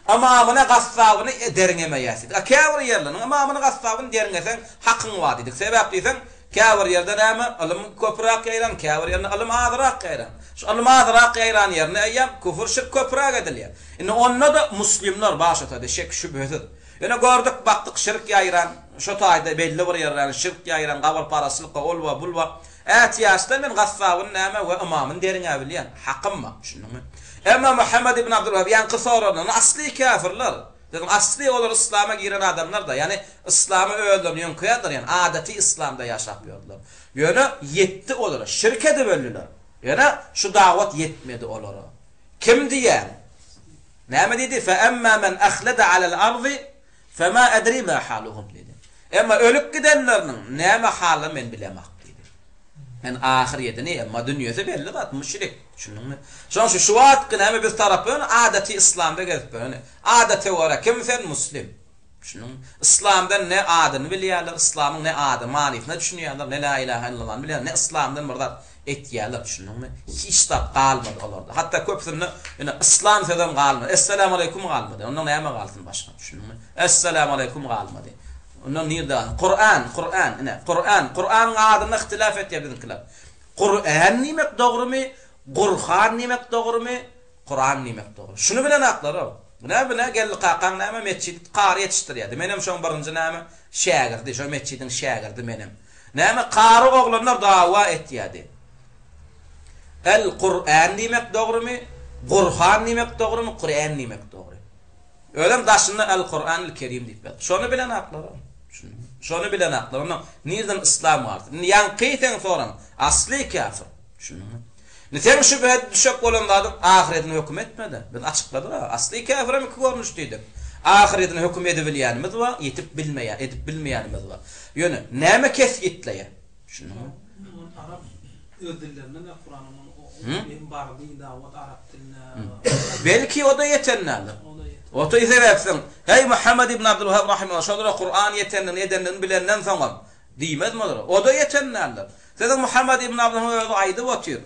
Amamyna gassabyny derňemeýäsdi. Kafir ýerleriniň amamyna gassabyny derňesen hakyň bar diýdik. Sebäp diýsen kafir ýerde näme? Alym köprak ýaýran, kafir ýerine alym azrak ýaýran. Şu alym azrak ýaýran ýerine aýam küfür şirk köprak edilýär. Indi onda da muslimler başata da şek şübhesiz. Ýene gördük baktyk şirk ýaýran, şo taýda belli bir ýerlerde şirk ýaýran, gabul parasylyk, olwa bulwa. Ätiyasta men gassabyn näme we imamyn derine bilýän. Hakymma, şunmy? Emma Muhammed ibn Abdulwahhab ýan qysaradan asly kafirler. Dedim asly olar islama giren adamlar da, yani islamy öldürýän kıyadlar, yani adaty islamda ýaşap ýörler. Ýöne ýetdi olar, şirk edip öldüler. Ýöne şu dawat ýetmedi olara. Kim diýär? Näme diýdi? Fa amma men akhlada alal ardy fama adri ma haluhum dedi. Emma ölüp gidenleriniň näme haly men bilemok. Men ahiriyetini emma dünýäse belli zat müşrik. Şunmy? Şoň şu şuwat näme bir tarapyn adaty islamda gezipýär. Adaty wara kim sen muslim. Şunun islamdan ne adyny bilýärler, islamyň ne ady, manysynı düşünýärler, ne la ilaha illallah bilýär, ne islamdan birdar etýärler. Şunmy? Hiç tap galmady olarda. Hatda köpsini islam sözüm galmady. Assalamu alaykum galmady. Ondan näme galsyn başga? Şunmy? Assalamu alaykum galmady. Ondan nirda Qur'an Qur'an adyny ihtilaf etýär bizimkiler. Qur'an nimek dogrymy? Qur'an nimek dogrymy? Qur'an nimek dogry. Şunu bilen aklar o. Buna geldi qaqan näme mescid qary yetişdirýärdi. Menem şoň birinji näme şägirdi, şo mescidin şägirdi menem. Näme qary oglanlar dawa etýärdi. El Qur'an nimek dogrymy? Qur'an nimek dogrymy? Qur'an nimek dogry. Ölem daşyny El Qur'anul Kerim diýip. Şonu bilen aklar o. Şonu bilen aklar. Onu nirden islam var. Yan qeyten soran asli kafir. Şunu. Niten şübhet düşüp bolanlardyň ahiretini hökm etmedi. Ben açıkladyk. Asli kafir mi görmüş diýdik. Ahiretini hökm edip bilýänimiz we ýetip bilmeýänimiz we. Ýöne näme kesgitleýär? Şunu. Arap ödüllerinden de Kur'an'ın o bardy dawat Arap diline. Belki o da yetenlerdir. O da izleyipsin. Hey Muhammed ibn Abdulwahhab rahimehullah şoňra Qur'an yetenini edenden bilenden soňam diýmez mi? O da yetenlerdir. Sen Muhammed ibn Abdulwahhab aýdy otyr.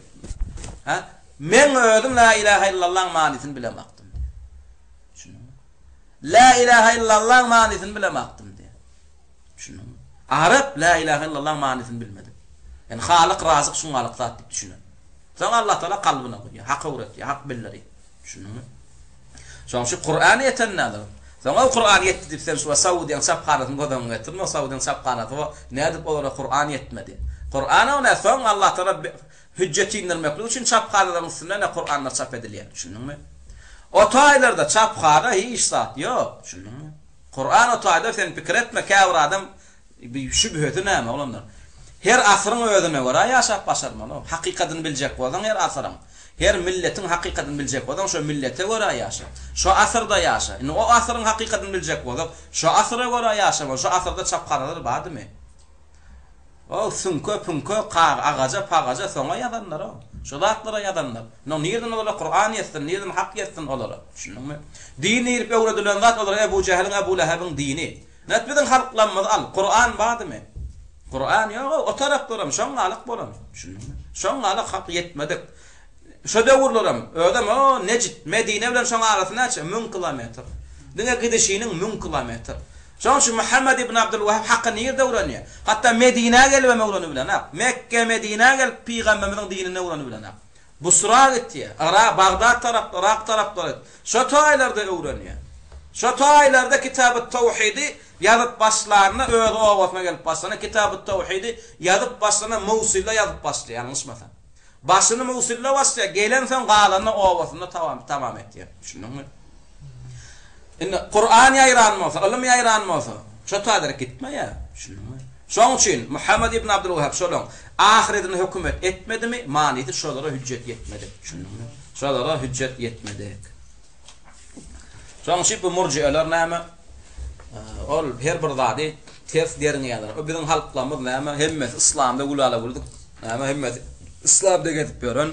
Ha? Men özüm la ilaha illallah manysyny bilemekdim. Şunu. La ilaha illallah manysyny bilemekdim diýär. Şunu. Arap la ilaha illallah manysyny bilmedi. Yani Halyk razyk şuňalyk zat diýip düşünýär. Sen Allah Taala kalbyna goýýar, hak öwretýär, hak billeri. Şunu. Şoň şu Qur'an yetenler. Sen o Qur'an yetdi diýip sen şu Saudiýanyň sapqanatyny godaň getirme, Saudiýanyň sapqanaty nädip olara Qur'an yetmedi. Qur'ana ona soň Allah Taala hücceti indirmek üçin çapqanadan üstüne ne Qur'anlar çap edilýär. Şunmy? O taýlarda çapqana hiç zat ýok. Şunmy? Qur'an o taýda sen pikir etme käwir adam bir şübheti näme olanlar. Her asryň özüne görä ýaşap başarmaly. Hakykatyny biljek bolan her asryň. Her milletin hakykatyny biljek bolan şo millete görä ýaşa. Şo asrda ýaşa. Indi o asryň hakykatyny biljek bolan şo asra görä ýaşa. Şo asrda çapqanalar bardymy? O sünko pünko qaq ağaca pağaca soňa ýazanlar o. Şu zatlara yadanlar. No nereden olar Kur'an yetsin, nereden hak yetsin olar. Şununmu? Dini ilip öwredilen zat olar Ebu Cehil'in, Ebu Leheb'in dini. Netbeden halklanmaz al. Kur'an badymy? Kur'an ýok, o tarap duram, şoň alyk bolam. Şununmu? Şoň alyk hak yetmedik. Şu döwürlerim, ödem o Necid, Medine bilen şoň arasyna 1000 kilometr. Diňe gidişiniň 1000 kilometr. Şoň şu Muhammed ibn Abdülwahhab haqqy nerede öwrenýär? Hatda Medine gelip Mevlany bilen, Mekke, Medine gelip Peýgamberimiň dinine öwreny bilen. Busra gitdi. Ara Bagdad tarap, Irak tarapları. Şu taýlarda öwrenýär. Şu taýlarda Kitab-ı Tawhidi ýazyp başlaryna öňe owasyna gelip başlaryna Kitab-ı Tawhidi ýazyp başlaryna Mowsilde ýazyp başlaýar, ýalňyşmasam. Başyny Mowsilde başlaýar, gelen sen galanyny owasyna tamam etdi. Şununmy? Indi Kur'an ýaýranmasa, ilim ýaýranmasa, şu taýlara gitmeýär. Şununmy? Şoň üçin Muhammed ibn Abdülwahhab şolaň ahiretine hökümet etmedimi? Manysy şolara hüccet yetmedi. Şununmy? Şolara hüccet yetmedi. Şoň şu bu murji'alar näme? Ol her bir zady ters derine ýalar. O biziň halklarymyz näme? Hemmesi İslamda gulala boldy. Näme hemmesi İslamda getip beren.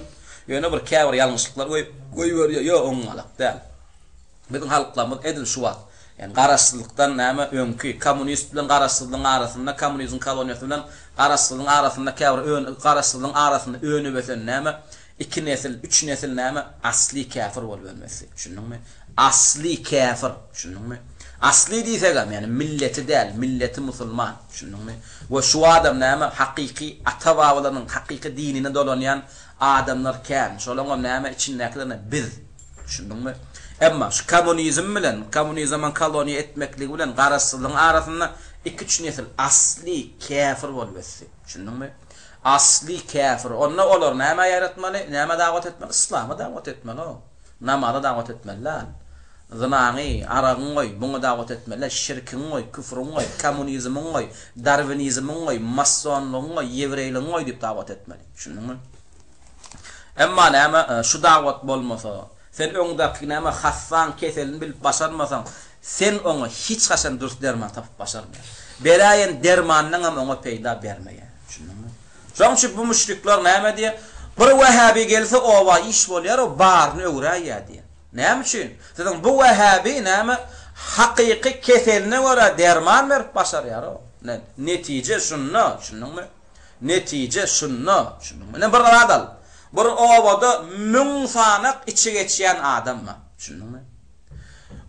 Ýöne bir käbir ýalňyşlyklar goýup berýär. Ýok oňalyk däl. Biziň halklarymyz edil şu wagt. Yani garaşsızlıktan näme öňkü kommunist bilen garaşsyzlygyň arasynda, kommunizm koloniýasy bilen garaşsyzlygyň arasynda käbir garaşsyzlygyň arasynda öňü besen näme? 2 nesil, 3 nesil näme? Asli kafir bolup ölmesi. Şununmy? Asli kafir. Şununmy? Asli diýsegem, yani milleti däl, milleti musulman. Şununmy? Ve şu adam näme? Hakyky ata-babalarynyň hakyky dinine dolanýan adamlar kän. Şolaňam näme içindäkilerine biz. Şununmy? Emma şu kommunizm bilen, kommunizmden koloniýa etmeklik bilen garaşsyzlygyň arasynda 2-3 nesil asli kafir bolup ötdi. Şununmy? Asli kafir. Onda olar näme ýaratmaly? Näme dawat etmeli? İslam'a dawat etmeli. Namaza dawat etmeliler. Zınany, aragyň goý, buňa dawat etmeliler. Şirkiň goý, küfrüň goý, kommunizmiň goý, darwinizmiň goý, masonlygyň goý, ýewreýligiň goý diýip dawat etmeli. Şununmy? Emma näme şu dawat bolmasa, sen öňdäki näme hassan keselini bilip başarmasaň, sen oňa hiç haçan dürüst derman tapyp başarmaýar. Beraýen dermanyň hem oňa peýda bermeýär. Şununmy? Şoň üçin bu müşrikler näme diýär? Bir Wahhabi gelse owa iş bolýar, o barny öwräýär diýär. Näme üçin? Sen bu Wahhabi näme hakyky keseline görä derman berip başarýar o. Netije şunna, şununmy? Netije şunna, şununmy? Ne bir adal. Bir owada 1000 sanak içi geçýän adamma. Şununmy?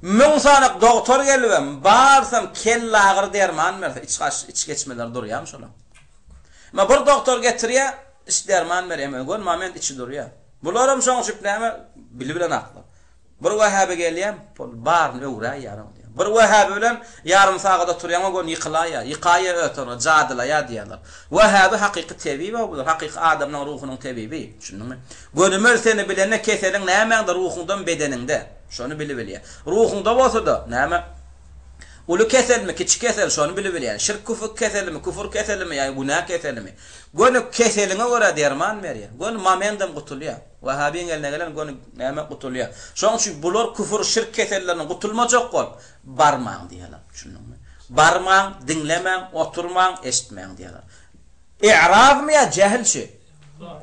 1000 sanak doktor gelibem, barsam kelle agyr derman berse iç geçmeler durýar şola. Ma bir doktor getirýär, iç derman berýär, gon moment içi durýar. Bularam şoň şüpläme bilen akly. Bir Wahhabi gelýär, barny öwräýär diýär. Bir Wahhabi bilen yarım sagada turýan gon ýykylaýar, ýykaýa ötür, jadylaýar diýerler. Wahhabi hakyky tebibi bular, hakyky adamyň ruhunyň tebibi. Şununmy? Gönümel seni bilene keseliň nämeňdir ruhundan bedeninde. Şonu bilip bilýär. Ruhunda bolsa-da näme? Ulu keselmi, kiçik kesel şonu bilip bilýär. Şirk küfür keselmi, küfür keselmi, ýa günah keselmi. Gönü keseliňe görä derman berýär. Gönü mamendem gutulýar. Wahhabiň eline gelen gönü näme gutulýar. Şoň üçin bular küfür, şirk keselleriniň gutulmajak bol, barmaň diýerler. Şununmy? Barmaň, dinlemäň, oturmaň, eşitmäň diýerler. İ'rad mı ya cehilçi?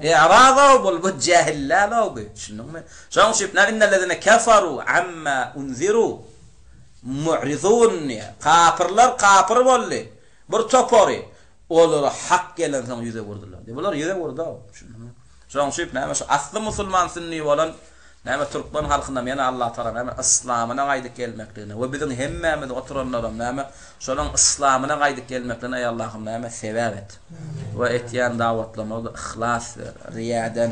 İ'rad bol bu cehiller o bu. Şununmy? Şoň üçin innellezine kafaru amma unziru mu'ridun. Kafirler kafir boldy. Bir topary olar hak gelen soň ýüze wurdylar. Bular ýüze wurdy. Şununmy? Şoň üçin näme şu asly musulman sünni bolan näme Türkmen halkynda meni Allah taala näme islamyna gaýdyp gelmekligine we biziň hemmemiz oturanlaram näme şolaň islamyna gaýdyp gelmekligine ey Allahym näme sebäp et. We etýän dawatlamada ihlas ver, riýadan,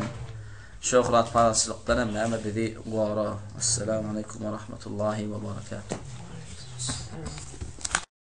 şöhrat parasçylykdan näme bizi gora. Assalamu alaykum we rahmatullahi we barakatuh.